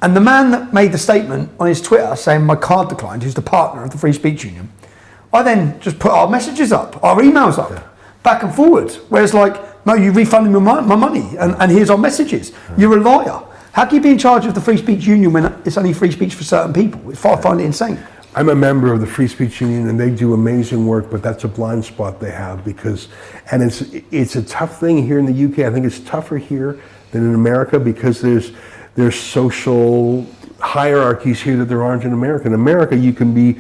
And the man that made the statement on his Twitter saying my card declined, who's the partner of the Free Speech Union, I then just put our messages up, our emails up, back and forward. Whereas no, you refunded me my money, and here's our messages. You're a liar. How can you be in charge of the Free Speech Union when it's only free speech for certain people? I find it insane. I'm a member of the Free Speech Union, and they do amazing work, but that's a blind spot they have and it's a tough thing here in the UK. I think it's tougher here than in America because there's social hierarchies here that there aren't in America. In America, you can be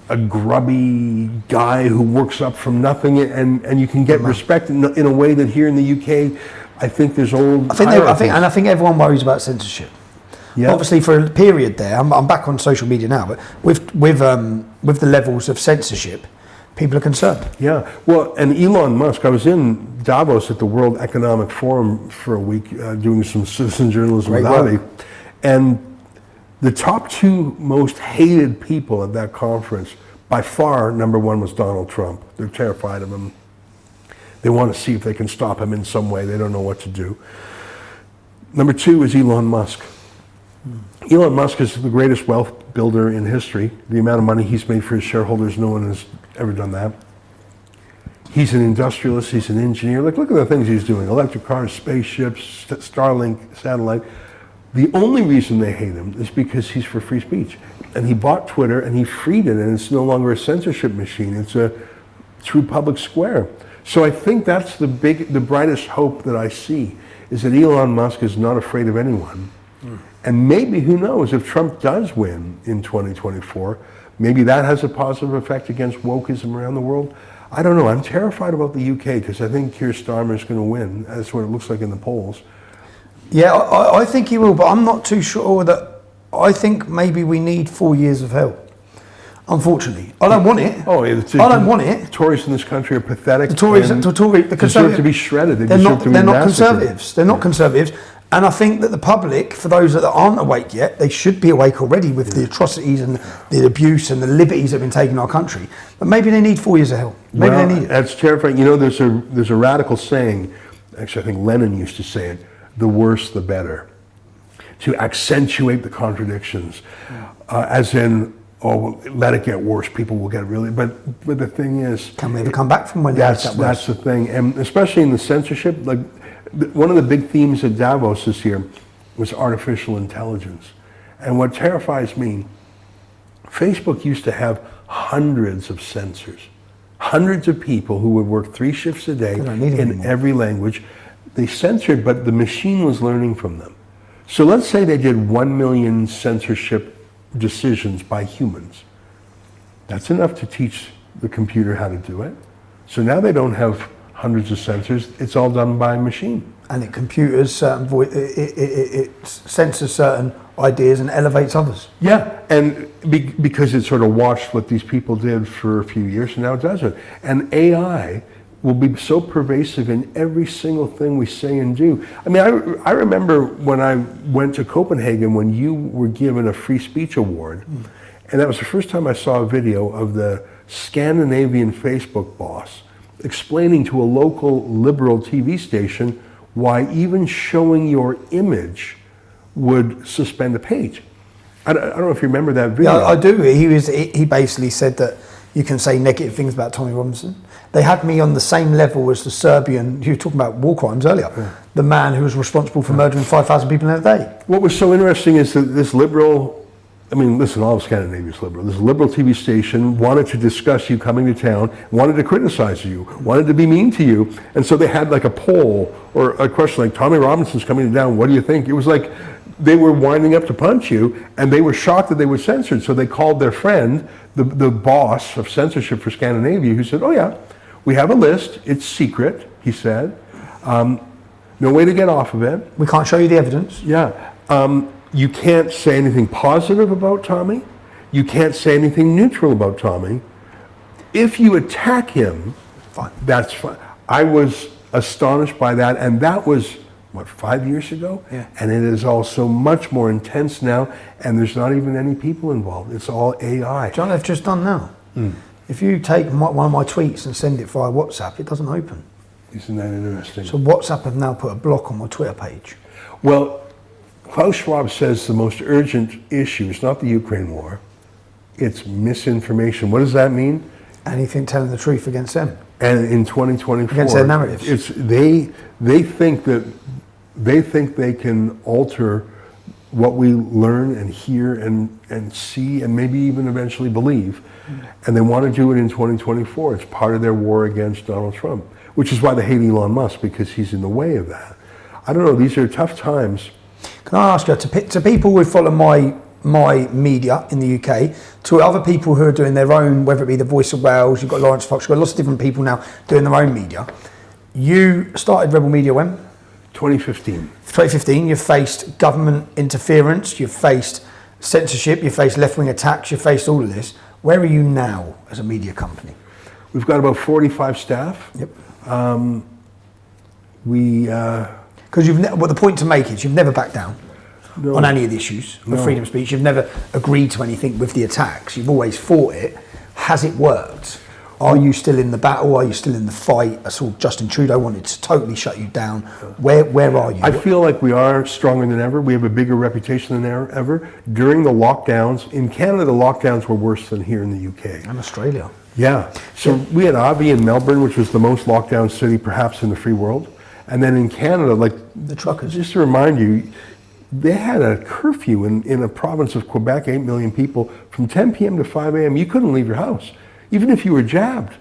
a grubby guy who works up from nothing, and you can get respect in a way that here in the UK, I think there's old. I think everyone worries about censorship. Yeah. Obviously, for a period there, I'm back on social media now, but with the levels of censorship, people are concerned. Yeah, well, and Elon Musk, I was in Davos at the World Economic Forum for a week doing some citizen journalism with Ali, and the top two most hated people at that conference, by far, number one was Donald Trump. They're terrified of him. They want to see if they can stop him in some way. They don't know what to do. Number two is Elon Musk. Elon Musk is the greatest wealth builder in history. The amount of money he's made for his shareholders, no one has ever done that. He's an industrialist, he's an engineer. Look at the things he's doing. Electric cars, spaceships, Starlink, satellite. The only reason they hate him is because he's for free speech. And he bought Twitter and he freed it, and it's no longer a censorship machine. It's a true public square. So I think that's the brightest hope that I see, is that Elon Musk is not afraid of anyone. And maybe, who knows, if Trump does win in 2024, maybe that has a positive effect against wokeism around the world. I don't know. I'm terrified about the UK because I think Keir Starmer is going to win. That's what it looks like in the polls. Yeah, I think he will, but I'm not too sure that. I think maybe we need 4 years of hell. Unfortunately, I don't want it. I don't want it. Tories in this country are pathetic. The Tories, the Conservatives deserve to be shredded. They're not conservatives. They're not conservatives. And I think that the public, for those that aren't awake yet, they should be awake already with the atrocities and the abuse and the liberties that have been taken in our country. But maybe they need 4 years of hell. Maybe they need it. That's terrifying. There's a radical saying, actually I think Lenin used to say it, the worse the better, to accentuate the contradictions, as in, let it get worse, people will get really, but the thing is... Can we ever come back from when that's the thing, and especially in the censorship, one of the big themes at Davos this year was artificial intelligence. And what terrifies me, Facebook used to have hundreds of censors, hundreds of people who would work 3 shifts a day in every language. They censored, but the machine was learning from them. So let's say they did 1 million censorship decisions by humans. That's enough to teach the computer how to do it. So now they don't have hundreds of sensors, it's all done by machine. And it computers it censors certain ideas and elevates others. Yeah, and because it sort of watched what these people did for a few years, and now it doesn't. And AI will be so pervasive in every single thing we say and do. I mean, I remember when I went to Copenhagen when you were given a free speech award, and that was the first time I saw a video of the Scandinavian Facebook boss explaining to a local liberal TV station why even showing your image would suspend a page. I don't know if you remember that video. Yeah, I do. He basically said that you can say negative things about Tommy Robinson. They had me on the same level as the Serbian, you were talking about war crimes earlier, the man who was responsible for murdering 5,000 people in a day. What was so interesting is that this liberal, I mean, listen, all of Scandinavia is liberal. This liberal TV station wanted to discuss you coming to town, wanted to criticize you, wanted to be mean to you. And so they had like a poll or a question like, Tommy Robinson's coming to town, what do you think? It was like they were winding up to punch you, and they were shocked that they were censored. So they called their friend, the boss of censorship for Scandinavia, who said, oh yeah, we have a list, it's secret, he said. No way to get off of it. We can't show you the evidence. Yeah. You can't say anything positive about Tommy. You can't say anything neutral about Tommy. If you attack him, Fine. that's fine. I was astonished by that, and that was, what, 5 years ago? Yeah. And it is also much more intense now, and there's not even any people involved. It's all AI. John, they've just done now. If you take one of my tweets and send it via WhatsApp, it doesn't open. Isn't that interesting? So WhatsApp have now put a block on my Twitter page. Well, Klaus Schwab says the most urgent issue is not the Ukraine war, it's misinformation. What does that mean? Anything telling the truth against them. And in 2024, Against their narratives. it's they think they can alter what we learn and hear and see and maybe even eventually believe, and they want to do it in 2024. It's part of their war against Donald Trump, which is why they hate Elon Musk, because he's in the way of that. I don't know. These are tough times. Can I ask you, to people who follow my media in the UK, to other people who are doing their own, whether it be the Voice of Wales, you've got Lawrence Fox, you've got lots of different people now doing their own media. You started Rebel Media when? 2015. 2015, you've faced government interference, you've faced censorship, you've faced left-wing attacks, you've faced all of this. Where are you now as a media company? We've got about 45 staff. Yep. Because well, the point to make is you've never backed down on any of the issues of freedom of speech. You've never agreed to anything with the attacks. You've always fought it. Has it worked? Are you still in the battle? Are you still in the fight? I saw Justin Trudeau wanted to totally shut you down. Where are you? I feel like we are stronger than ever. We have a bigger reputation than ever. During the lockdowns, in Canada, the lockdowns were worse than here in the UK. And Australia. Yeah. So we had Avi in Melbourne, which was the most locked down city perhaps in the free world. And then in Canada, like The truckers. just to remind you, they had a curfew in a province of Quebec, 8 million people, from 10 p.m. to 5 a.m. You couldn't leave your house, even if you were jabbed.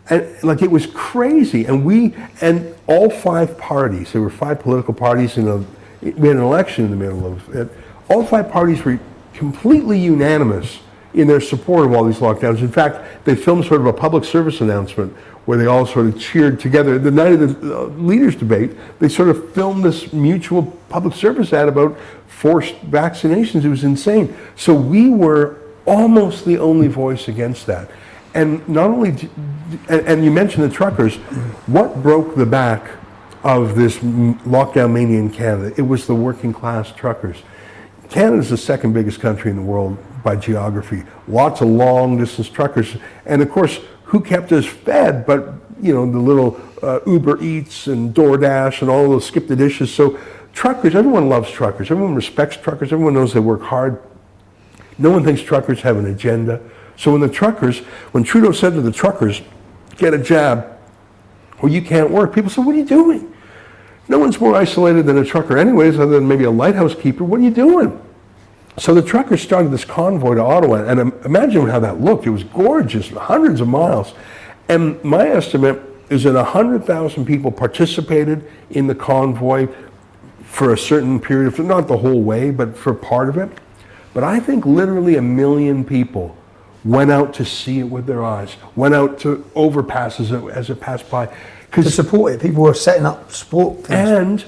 And like, it was crazy. And all five parties, there were five political parties, we had an election in the middle of it. All five parties were completely unanimous in their support of all these lockdowns. In fact, they filmed sort of a public service announcement where they all sort of cheered together. The night of the leaders' debate, they sort of filmed this mutual public service ad about forced vaccinations. It was insane. So we were almost the only voice against that. And not only, and you mentioned the truckers, what broke the back of this lockdown mania in Canada? It was the working class truckers. Canada's the second biggest country in the world by geography. Lots of long distance truckers. And of course, who kept us fed but, the little Uber Eats and DoorDash and all those skip the dishes. So truckers, everyone loves truckers. Everyone respects truckers. Everyone knows they work hard. No one thinks truckers have an agenda. So when Trudeau said to the truckers, get a jab or you can't work, people said, what are you doing? No one's more isolated than a trucker anyways, other than maybe a lighthouse keeper. What are you doing? So the truckers started this convoy to Ottawa, and imagine how that looked. It was gorgeous, hundreds of miles. And my estimate is that 100,000 people participated in the convoy for a certain period of, not the whole way, but for part of it. But I think literally 1 million people went out to see it with their eyes, went out to overpasses as it passed by. To support it, people were setting up support things. And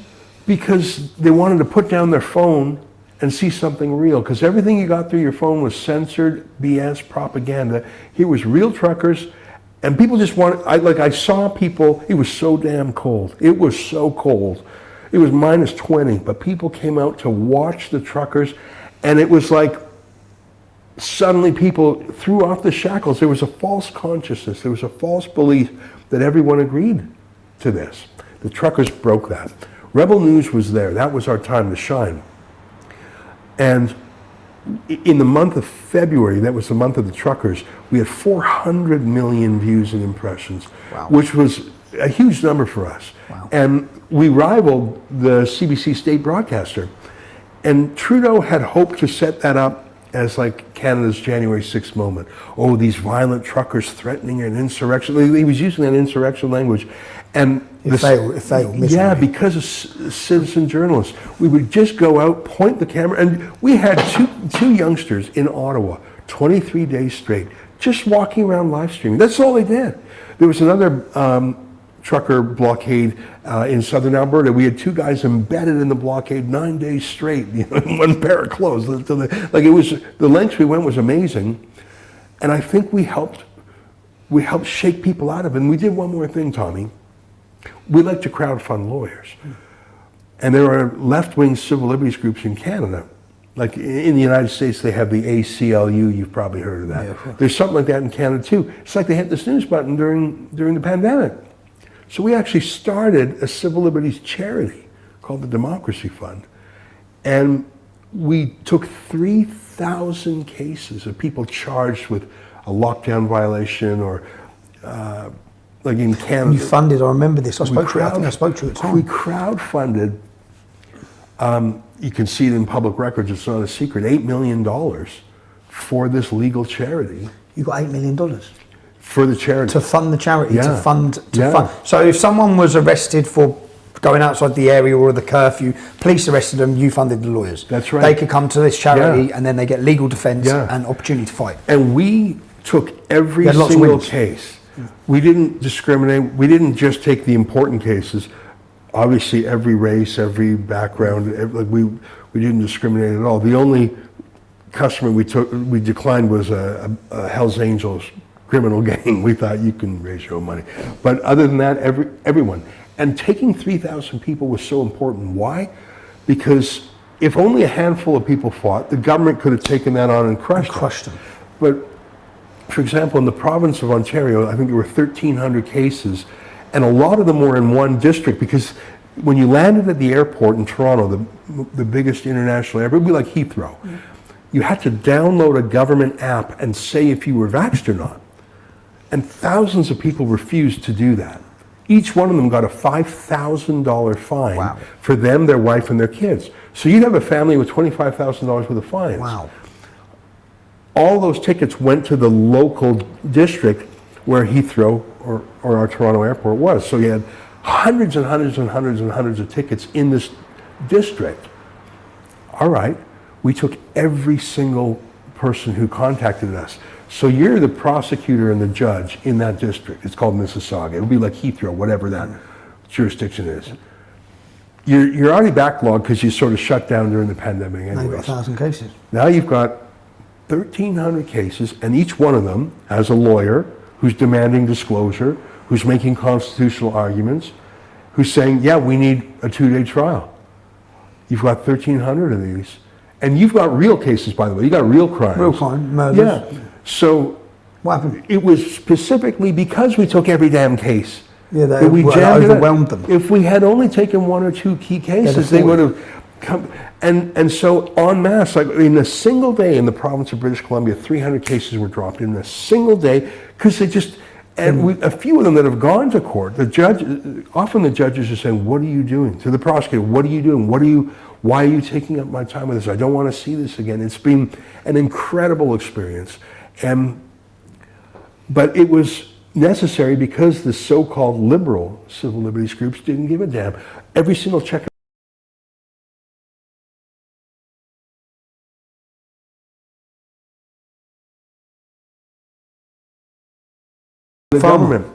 because they wanted to put down their phone and see something real, because everything you got through your phone was censored BS propaganda. Here was real truckers, and people just wanted, I saw people, it was so damn cold. It was so cold. It was minus 20, but people came out to watch the truckers, and it was like suddenly people threw off the shackles. There was a false consciousness. There was a false belief that everyone agreed to this. The truckers broke that. Rebel News was there. That was our time to shine. And in the month of February, that was the month of the truckers, we had 400 million views and impressions, which was a huge number for us. Wow. And we rivaled the CBC state broadcaster. And Trudeau had hoped to set that up as like Canada's January 6th moment. Oh, these violent truckers threatening an insurrection. He was using that insurrection language. And It failed miserably. yeah, because of citizen journalists. We would just go out, point the camera, and we had two youngsters in Ottawa, 23 days straight, just walking around live streaming. That's all they did. There was another trucker blockade in southern Alberta. We had two guys embedded in the blockade 9 days straight, in one pair of clothes. Like, it was, the lengths we went was amazing. And I think we helped shake people out of it. And we did one more thing, Tommy. We like to crowdfund lawyers. And there are left-wing civil liberties groups in Canada. Like in the United States, they have the ACLU, you've probably heard of that. Yeah. There's something like that in Canada too. It's like they hit the snooze button during the pandemic. So we actually started a civil liberties charity called the Democracy Fund. And we took 3,000 cases of people charged with a lockdown violation or like in Canada. You funded, I remember this. I think I spoke to you at the time. We crowdfunded, you can see it in public records, it's not a secret, $8 million for this legal charity. You got $8 million? For the charity. To fund the charity, Yeah. to fund. Yeah. So if someone was arrested for going outside the area or the curfew, police arrested them, you funded the lawyers. That's right. They could come to this charity Yeah. and then they get legal defence Yeah. and opportunity to fight. And we took every You had lots of single wins. case. We didn't discriminate. We didn't just take the important cases. Obviously, every race, every background, we didn't discriminate at all. The only customer we declined was a Hell's Angels criminal gang. We thought you can raise your own money. But other than that, everyone. And taking 3,000 people was so important. Why? Because if only a handful of people fought, the government could have taken that on and crushed them. But for example, in the province of Ontario, I think there were 1,300 cases, and a lot of them were in one district because when you landed at the airport in Toronto, the biggest international airport, it would be like Heathrow, you had to download a government app and say if you were vaxxed or not. And thousands of people refused to do that. Each one of them got a $5,000 fine Wow. for them, their wife, and their kids. So you'd have a family with $25,000 worth of fines. Wow. All those tickets went to the local district where Heathrow or our Toronto airport was. So you had hundreds and hundreds and hundreds and hundreds of tickets in this district. All right, we took every single person who contacted us. So you're the prosecutor and the judge in that district. It's called Mississauga. It would be like Heathrow, whatever that jurisdiction is. You're already backlogged because you sort of shut down during the pandemic Now you've got anyways. 1,000 cases. Now you've got 1,300 cases, and each one of them has a lawyer who's demanding disclosure, who's making constitutional arguments, who's saying, yeah, we need a 2-day trial. You've got 1,300 of these. And you've got real cases, by the way. You got real crimes. Real crime, murders. Yeah. So What happened? it was specifically because we took every damn case. Yeah, they that we jammed it up. overwhelmed them. If we had only taken one or two key cases, they would have come. And so en masse, like in a single day in the province of British Columbia, 300 cases were dropped in a single day because they just, and a few of them that have gone to court, often the judges are saying, what are you doing? To the prosecutor, what are you doing? Why are you taking up my time with this? I don't want to see this again. It's been an incredible experience. But it was necessary because the so-called liberal civil liberties groups didn't give a damn. Every single check the government.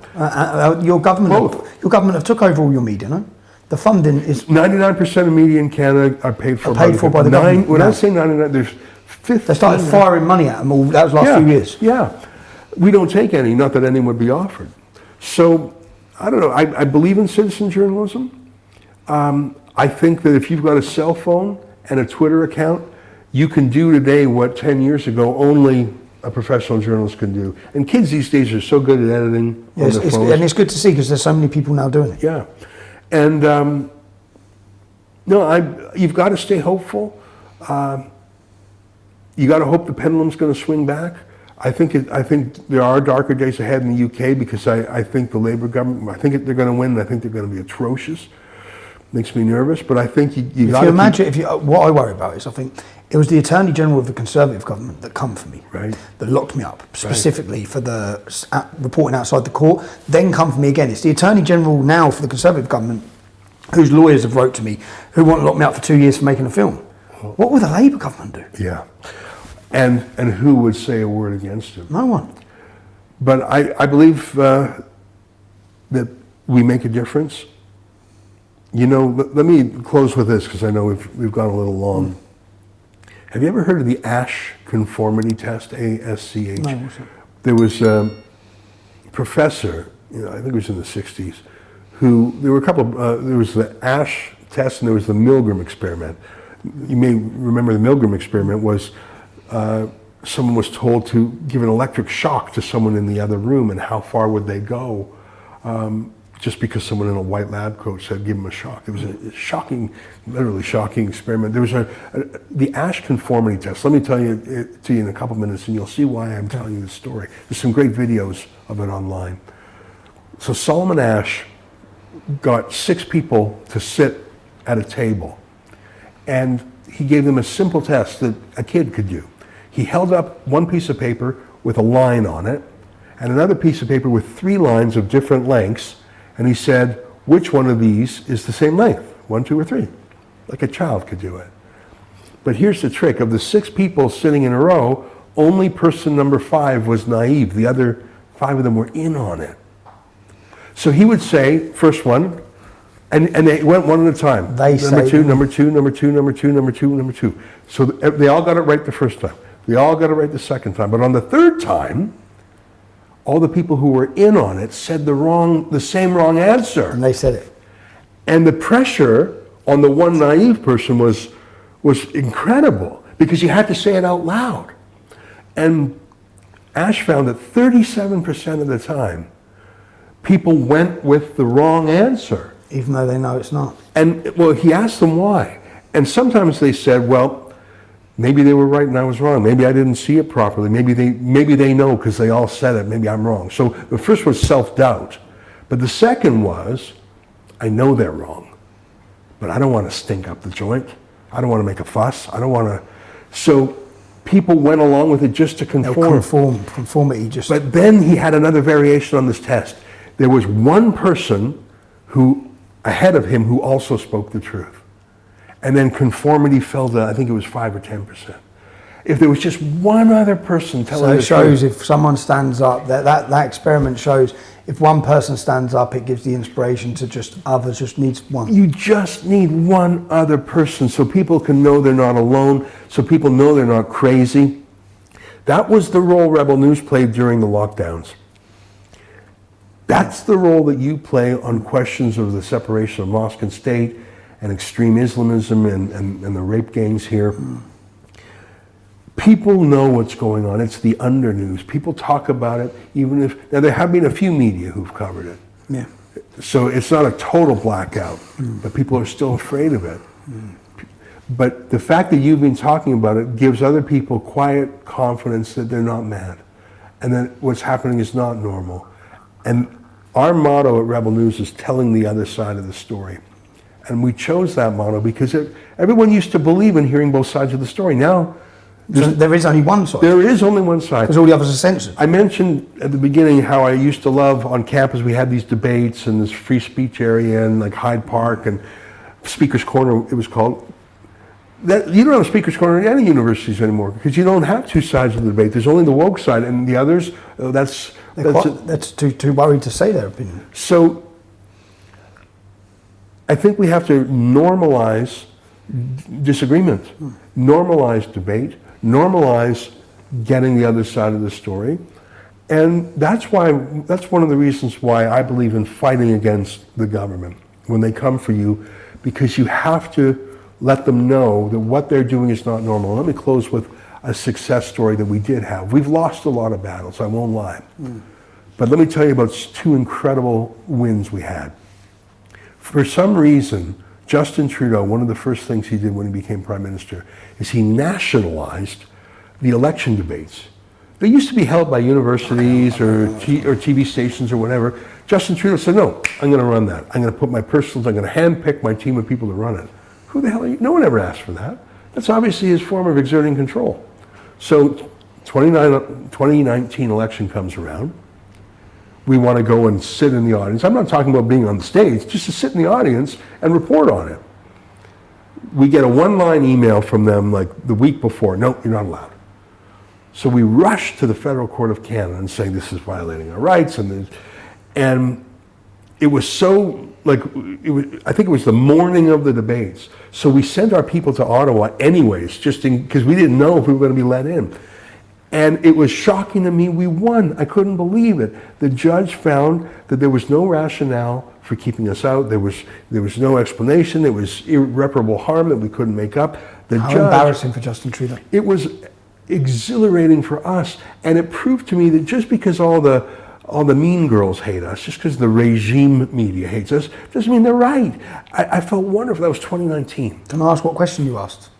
Your government. Both. Your government have took over all your media, no? The funding is 99% of media in Canada are paid for paid for by the government. When No. I say 99, there's 15. they started firing money at them all. That was the last few years. Yeah. We don't take any, not that any would be offered. So, I don't know. I believe in citizen journalism. I think that if you've got a cell phone and a Twitter account, You can do today what 10 years ago only a professional journalist can do. And kids these days are so good at editing on their phones. And it's good to see because there's so many people now doing it. Yeah. And you've got to stay hopeful. You got to hope the pendulum's going to swing back. I think there are darker days ahead in the UK because I think the Labour government, I think they're going to win, and I think they're going to be atrocious. Makes me nervous, but I think you got to imagine, what I worry about is I think it was the Attorney General of the Conservative government that come for me, right, that locked me up specifically for the reporting outside the court, then come for me again. It's the Attorney General now for the Conservative government whose lawyers have wrote to me who want to lock me up for 2 years for making a film. What will the Labour government do? Yeah. And who would say a word against him? No one. But I believe that we make a difference. You know, let me close with this because I know we've gone a little long. Have you ever heard of the ASH conformity test, ASCH? No, what's it? There was a professor, I think it was in the 60s, there were a couple of, there was the ASH test and there was the Milgram experiment. You may remember the Milgram experiment was someone was told to give an electric shock to someone in the other room, and how far would they go just because someone in a white lab coat said give them a shock. It was a shocking, literally shocking experiment. There was the ASH conformity test. Let me tell you it to you in a couple minutes and you'll see why I'm telling you this story. There's some great videos of it online. So Solomon Asch got 6 people to sit at a table, and he gave them a simple test that a kid could do. He held up one piece of paper with a line on it and another piece of paper with 3 lines of different lengths, and he said, which one of these is the same length? 1, 2, or 3? Like a child could do it. But here's the trick. Of the 6 people sitting in a row, only person number 5 was naive. The other 5 of them were in on it. So he would say, first one, and they went one at a time. Number 2, number 2, number 2, number 2, number 2, number 2. So they all got it right the first time. They all got it right the second time. But on the third time, all the people who were in on it said the same wrong answer. And they said it. And the pressure on the one naive person was incredible because you had to say it out loud. And Ash found that 37% of the time, people went with the wrong answer. Even though they know it's not. And well, he asked them why. And sometimes they said, well, maybe they were right and I was wrong. Maybe I didn't see it properly. Maybe they know because they all said it. Maybe I'm wrong. So the first was self-doubt. But the second was, I know they're wrong, but I don't want to stink up the joint. I don't want to make a fuss. I don't want to. So people went along with it just to conform. Conformity just. But then he had another variation on this test. There was one person who ahead of him who also spoke the truth. And then conformity fell to, I think it was 5 or 10%. If there was just one other person telling the truth. So it shows if someone stands up, that experiment shows if one person stands up, it gives the inspiration to just others, just needs one. You just need one other person so people can know they're not alone, so people know they're not crazy. That was the role Rebel News played during the lockdowns. That's the role that you play on questions of the separation of mosque and state and extreme Islamism and the rape gangs here. People know what's going on. It's the under news. People talk about it even if, now there have been a few media who've covered it. Yeah. So it's not a total blackout, but people are still afraid of it. But the fact that you've been talking about it gives other people quiet confidence that they're not mad and that what's happening is not normal. And our motto at Rebel News is telling the other side of the story. And we chose that motto because everyone used to believe in hearing both sides of the story. Now, there is only one side. There is only one side. Because all the others are censored. I mentioned at the beginning how I used to love on campus, we had these debates and this free speech area and like Hyde Park and Speaker's Corner, it was called. You don't have a Speaker's Corner in any universities anymore because you don't have two sides of the debate. There's only the woke side and the others, that's too worried to say their opinion. So I think we have to normalize disagreement, normalize debate, normalize getting the other side of the story. And that's one of the reasons why I believe in fighting against the government when they come for you, because you have to let them know that what they're doing is not normal. Let me close with a success story that we did have. We've lost a lot of battles, I won't lie. But let me tell you about 2 incredible wins we had. For some reason, Justin Trudeau, one of the first things he did when he became Prime Minister is he nationalized the election debates. They used to be held by universities or TV stations or whatever. Justin Trudeau said, no, I'm going to run that. I'm going to put my personals, I'm going to handpick my team of people to run it. Who the hell are you? No one ever asked for that. That's obviously his form of exerting control. So 2019 election comes around. We want to go and sit in the audience. I'm not talking about being on the stage, just to sit in the audience and report on it. We get a 1-line email from them like the week before, no, you're not allowed. So we rush to the Federal Court of Canada and say this is violating our rights, and it was so, like, I think it was the morning of the debates. So we sent our people to Ottawa anyways, just because we didn't know if we were going to be let in. And it was shocking to me, we won. I couldn't believe it. The judge found that there was no rationale for keeping us out. There was no explanation. There was irreparable harm that we couldn't make up. How embarrassing for Justin Trudeau. It was exhilarating for us, and it proved to me that just because all the mean girls hate us, just because the regime media hates us, doesn't mean they're right. I felt wonderful. That was 2019. Can I ask what question you asked?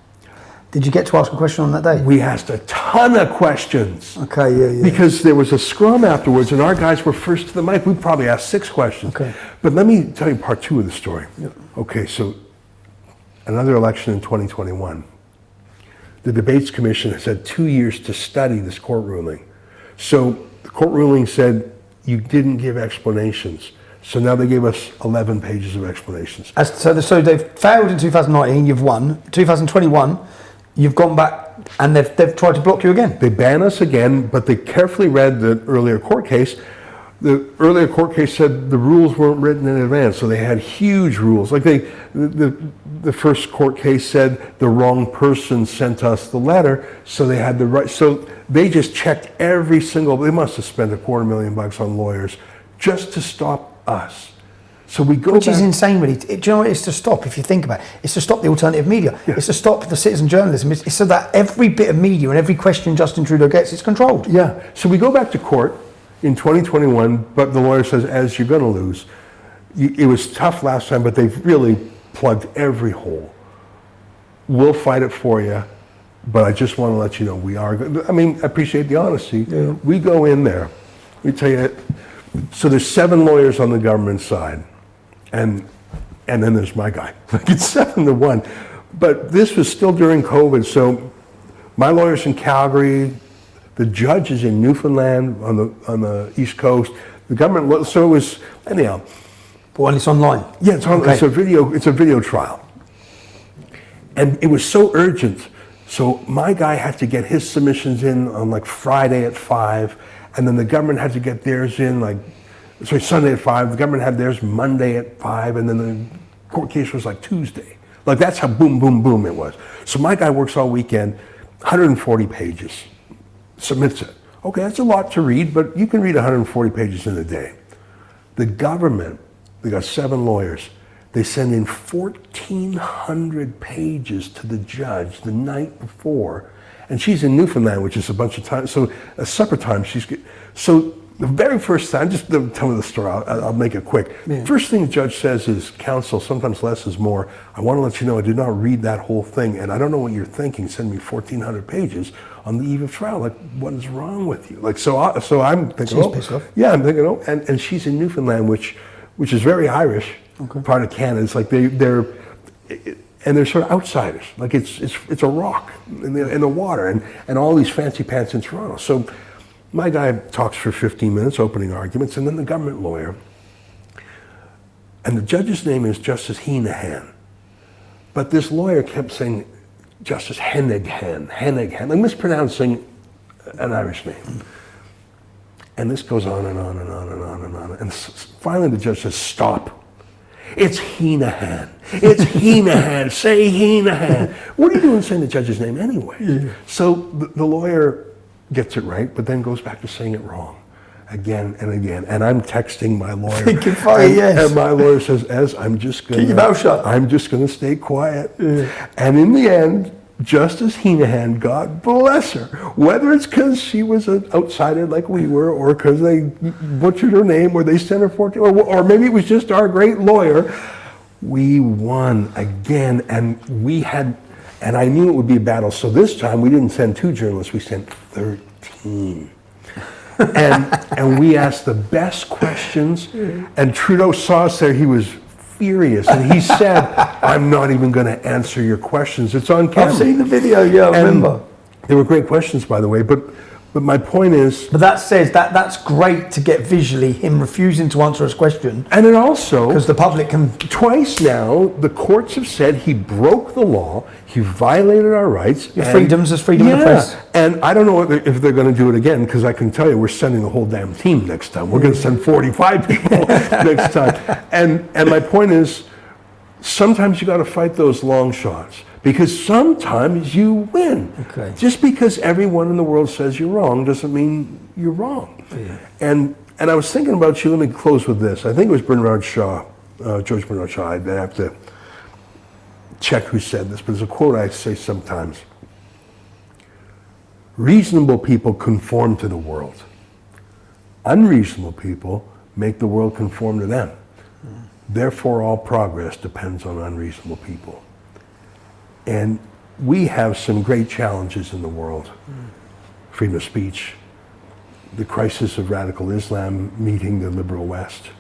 Did you get to ask a question on that day? We asked a ton of questions. Okay, yeah. Because there was a scrum afterwards, and our guys were first to the mic. We probably asked 6 questions. Okay. But let me tell you part 2 of the story. Yep. Okay, so another election in 2021. The Debates Commission has had 2 years to study this court ruling. So the court ruling said you didn't give explanations. So now they gave us 11 pages of explanations. So they've failed in 2019, you've won. 2021, you've gone back and they've tried to block you again. They ban us again, but they carefully read the earlier court case. The earlier court case said the rules weren't written in advance, so they had huge rules. Like the first court case said the wrong person sent us the letter, so they had the right. So they just checked every single. They must have spent $250,000 on lawyers just to stop us. So we go Which back. is insane, really. Do you know what it's to stop, if you think about it? It's to stop the alternative media. Yeah. It's to stop the citizen journalism. It's so that every bit of media and every question Justin Trudeau gets is controlled. Yeah. So we go back to court in 2021, but the lawyer says, "As you're going to lose." It was tough last time, but they've really plugged every hole. We'll fight it for you, but I just want to let you know we are. I mean, I appreciate the honesty. Yeah. We go in there. We tell you. So there's 7 lawyers on the government side. And then there's my guy. Like, it's 7-1. But this was still during COVID, so my lawyer's in Calgary, the judge is in Newfoundland on the East Coast. The government, so it was, anyhow. But when it's online? Yeah, it's on. Okay. It's a video trial. And it was so urgent. So my guy had to get his submissions in on like Friday at 5, and then the government had to get theirs in Sunday at 5, the government had theirs Monday at 5, and then the court case was like Tuesday. Like, that's how boom, boom, boom it was. So my guy works all weekend, 140 pages, submits it. Okay, that's a lot to read, but you can read 140 pages in a day. The government, they got 7 lawyers, they send in 1,400 pages to the judge the night before, and she's in Newfoundland, which is a bunch of time, so at supper time, so the very first time, just tell me the story, I'll make it quick. Yeah. First thing the judge says is, counsel, sometimes less is more. I want to let you know I did not read that whole thing, and I don't know what you're thinking. Send me 1,400 pages on the eve of trial. Like, what is wrong with you? Like, so I'm thinking, She's pissed off. Yeah, I'm thinking, and she's in Newfoundland, which is very Irish, part of Canada. It's like they're sort of outsiders. Like, it's a rock in the water, and all these fancy pants in Toronto. So my guy talks for 15 minutes, opening arguments, and then the government lawyer. And the judge's name is Justice Heenahan. But this lawyer kept saying Justice Heneghan, like mispronouncing an Irish name. And this goes on and on and on and on and on. And finally the judge says, stop. It's Heenahan. It's Heenahan. Say Heenahan. What are you doing saying the judge's name anyway? Yeah. So the lawyer gets it right, but then goes back to saying it wrong. again and again. And I'm texting my lawyer. Thinking funny, and, yes. and my lawyer says, Ez, I'm just going to... Keep your mouth shut. I'm just going to stay quiet. And in the end, Justice Heenahan, God bless her, whether it's because she was an outsider like we were, or because they butchered her name, or they sent her 14, or maybe it was just our great lawyer, we won again, and we had, and I knew it would be a battle. So this time we didn't send 2 journalists, we sent 13. and we asked the best questions, and Trudeau saw us there, he was furious, and he said, I'm not even going to answer your questions. It's on camera. I've seen the video, yeah, I remember. They were great questions, by the way, but my point is... But that says that's great to get visually him refusing to answer his question. And it also... Because the public can... Twice now, the courts have said he broke the law, he violated our rights. Freedoms as freedom of the press. And I don't know if they're going to do it again, because I can tell you we're sending the whole damn team next time. We're going to send 45 people next time. And my point is, sometimes you got to fight those long shots, because sometimes you win. Okay. Just because everyone in the world says you're wrong doesn't mean you're wrong. Yeah. And I was thinking about you. Let me close with this. I think it was Bernard Shaw, George Bernard Shaw. I'd have to check who said this, but it's a quote I say sometimes. Reasonable people conform to the world. Unreasonable people make the world conform to them. Therefore, all progress depends on unreasonable people. And we have some great challenges in the world. Freedom of speech, the crisis of radical Islam meeting the liberal West,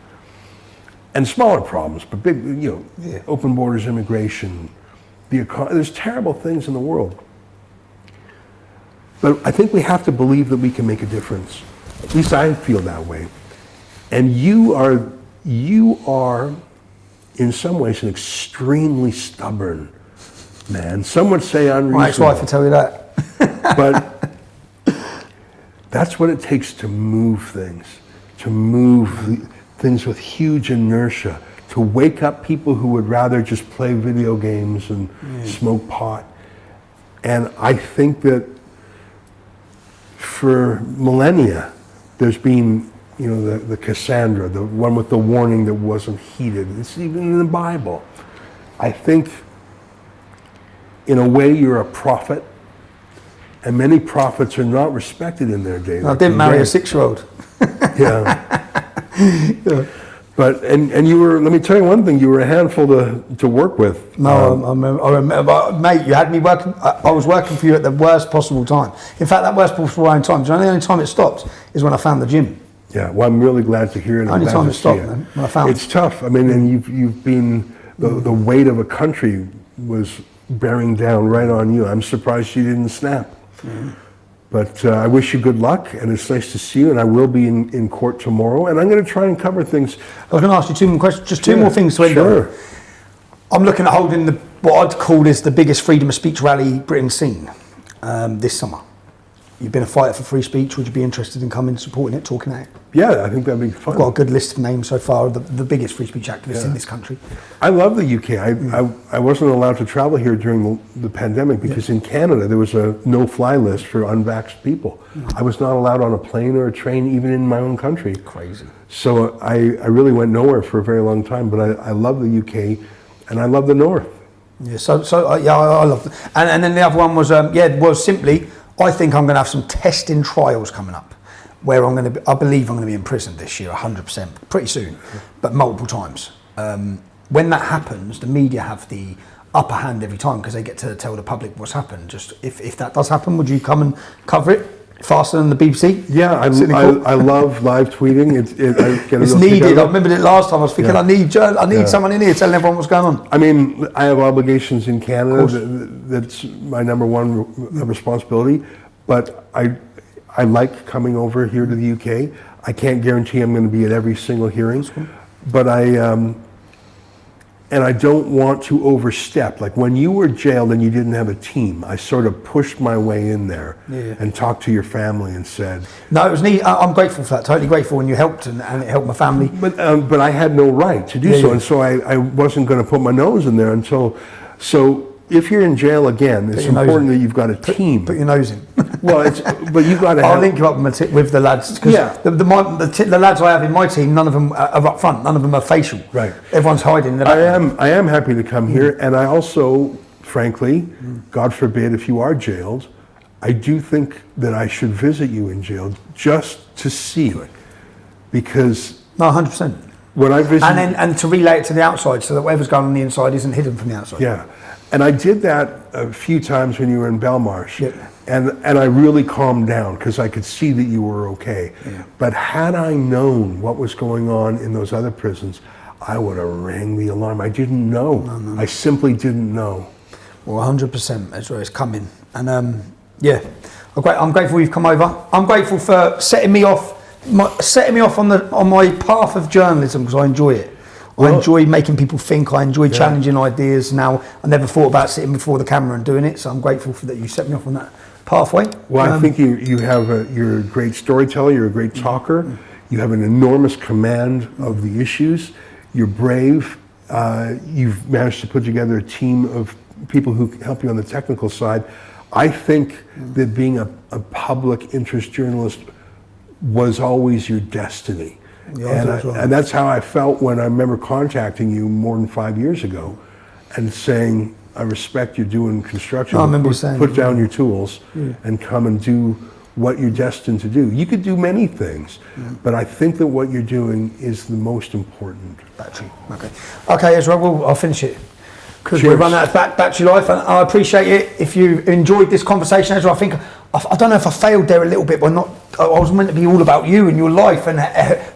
and smaller problems, but big, open borders, immigration, the economy. There's terrible things in the world. But I think we have to believe that we can make a difference. At least I feel that way. And you are, in some ways, an extremely stubborn man. Some would say unreasonable. My ex-wife would tell you that. But that's what it takes to move things, to move things with huge inertia, to wake up people who would rather just play video games and smoke pot. And I think that for millennia, there's been, the Cassandra, the one with the warning that wasn't heeded. It's even in the Bible. I think, in a way, you're a prophet, and many prophets are not respected in their day. I didn't marry a 6-year-old. Yeah. But and you were. Let me tell you one thing. You were a handful to work with. No, I remember, mate. You had me working. I was working for you at the worst possible time. In fact, that worst possible time. Do you know the only time it stopped is when I found the gym. Yeah. Well, I'm really glad to hear it. Only time it stopped, man. When I found it's tough. I mean, and you've been the weight of a country was bearing down right on you. I'm surprised you didn't snap. But I wish you good luck, and it's nice to see you, and I will be in court tomorrow, and I'm going to try and cover things. I was going to ask you 2 more questions, just 2 more things to end on. I'm looking at holding what I'd call is the biggest freedom of speech rally Britain's seen this summer. You've been a fighter for free speech. Would you be interested in coming, supporting it, talking at it? Yeah, I think that'd be fun. I've got a good list of names so far of the biggest free speech activists in this country. I love the UK. I wasn't allowed to travel here during the pandemic because in Canada there was a no-fly list for unvaxxed people. I was not allowed on a plane or a train even in my own country. Crazy. So I really went nowhere for a very long time, but I love the UK and I love the North. Yeah, I love it. And then the other one was simply, I think I'm going to have some testing trials coming up where I believe I'm going to be in prison this year, 100%, pretty soon, but multiple times. When that happens, the media have the upper hand every time because they get to tell the public what's happened. Just if that does happen, would you come and cover it faster than the BBC? Yeah, I love live tweeting. It's needed. I remembered it last time. I was thinking, I need someone in here telling everyone what's going on. I mean, I have obligations in Canada. That's my number one responsibility. But I like coming over here to the UK. I can't guarantee I'm going to be at every single hearing, but and I don't want to overstep. Like when you were jailed and you didn't have a team, I sort of pushed my way in there and talked to your family and said... No, it was neat. I'm grateful for that, totally grateful, and you helped and it helped my family. But I had no right to do so, and so I wasn't going to put my nose in there until... So if you're in jail again, it's your nose important in. that you've got a team. Put your nose in. Well, but you've got to I'll have... link you up with the lads, because Yeah. the lads I have in my team, none of them are up front, none of them are facial. Right. Everyone's hiding in the back. I am happy to come here, and I also, frankly, God forbid if you are jailed, I do think that I should visit you in jail just to see, because No, 100%. when I visit... And to relay it to the outside, so that whatever's going on the inside isn't hidden from the outside. Yeah, and I did that a few times when you were in Belmarsh, Yeah. and I really calmed down because I could see that you were okay. Yeah. But had I known what was going on in those other prisons, I would have rang the alarm. I didn't know. I simply didn't know. Well, 100%, Ezra, it's coming. And yeah, I'm grateful you've come over. I'm grateful for setting me off on my path of journalism, because I enjoy it. I enjoy making people think. I enjoy challenging ideas. Now, I never thought about sitting before the camera and doing it, so I'm grateful for that you set me off on that pathway. Well, I think you're a great storyteller. You're a great talker. You have an enormous command of the issues. You're brave. You've managed to put together a team of people who help you on the technical side. I think that being a public interest journalist was always your destiny. Yeah, and that's how I felt when I remember contacting you more than 5 years ago and saying, I respect you doing construction. I remember saying put down your tools and come and do what you're destined to do. You could do many things, but I think that what you're doing is the most important. Battery. Okay, Ezra, I'll finish it, because Cheers. we've run out of battery life, and I appreciate it. If you enjoyed this conversation, Ezra, I don't know if I failed there a little bit by not. I was meant to be all about you and your life and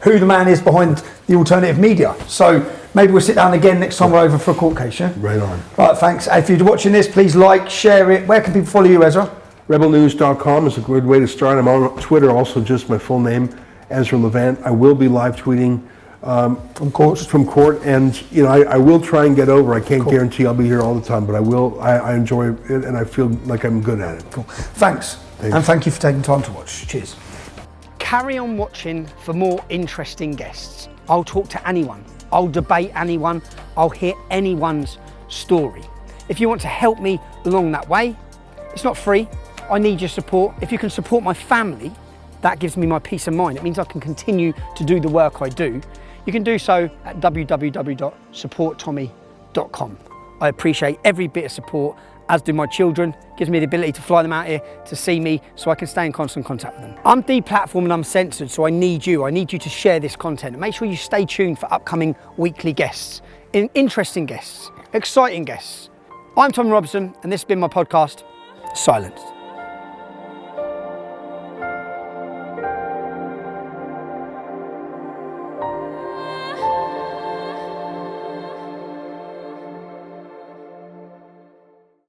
who the man is behind the alternative media. So maybe we'll sit down again next time we're over for a court case, yeah? Right on. Right, thanks. If you're watching this, please like, share it. Where can people follow you, Ezra? Rebelnews.com is a good way to start. I'm on Twitter, also just my full name, Ezra Levant. I will be live tweeting from court, and I will try and get over. I can't guarantee I'll be here all the time, but I will. I enjoy it, and I feel like I'm good at it. Cool. Thanks. And thank you for taking time to watch. Cheers. Carry on watching for more interesting guests. I'll talk to anyone. I'll debate anyone. I'll hear anyone's story. If you want to help me along that way, it's not free. I need your support. If you can support my family, that gives me my peace of mind. It means I can continue to do the work I do. You can do so at www.supporttommy.com. I appreciate every bit of support, as do my children. It gives me the ability to fly them out here to see me so I can stay in constant contact with them. I'm deplatformed and I'm censored, so I need you. I need you to share this content, and make sure you stay tuned for upcoming weekly guests, interesting guests, exciting guests. I'm Tom Robson, and this has been my podcast, Silenced.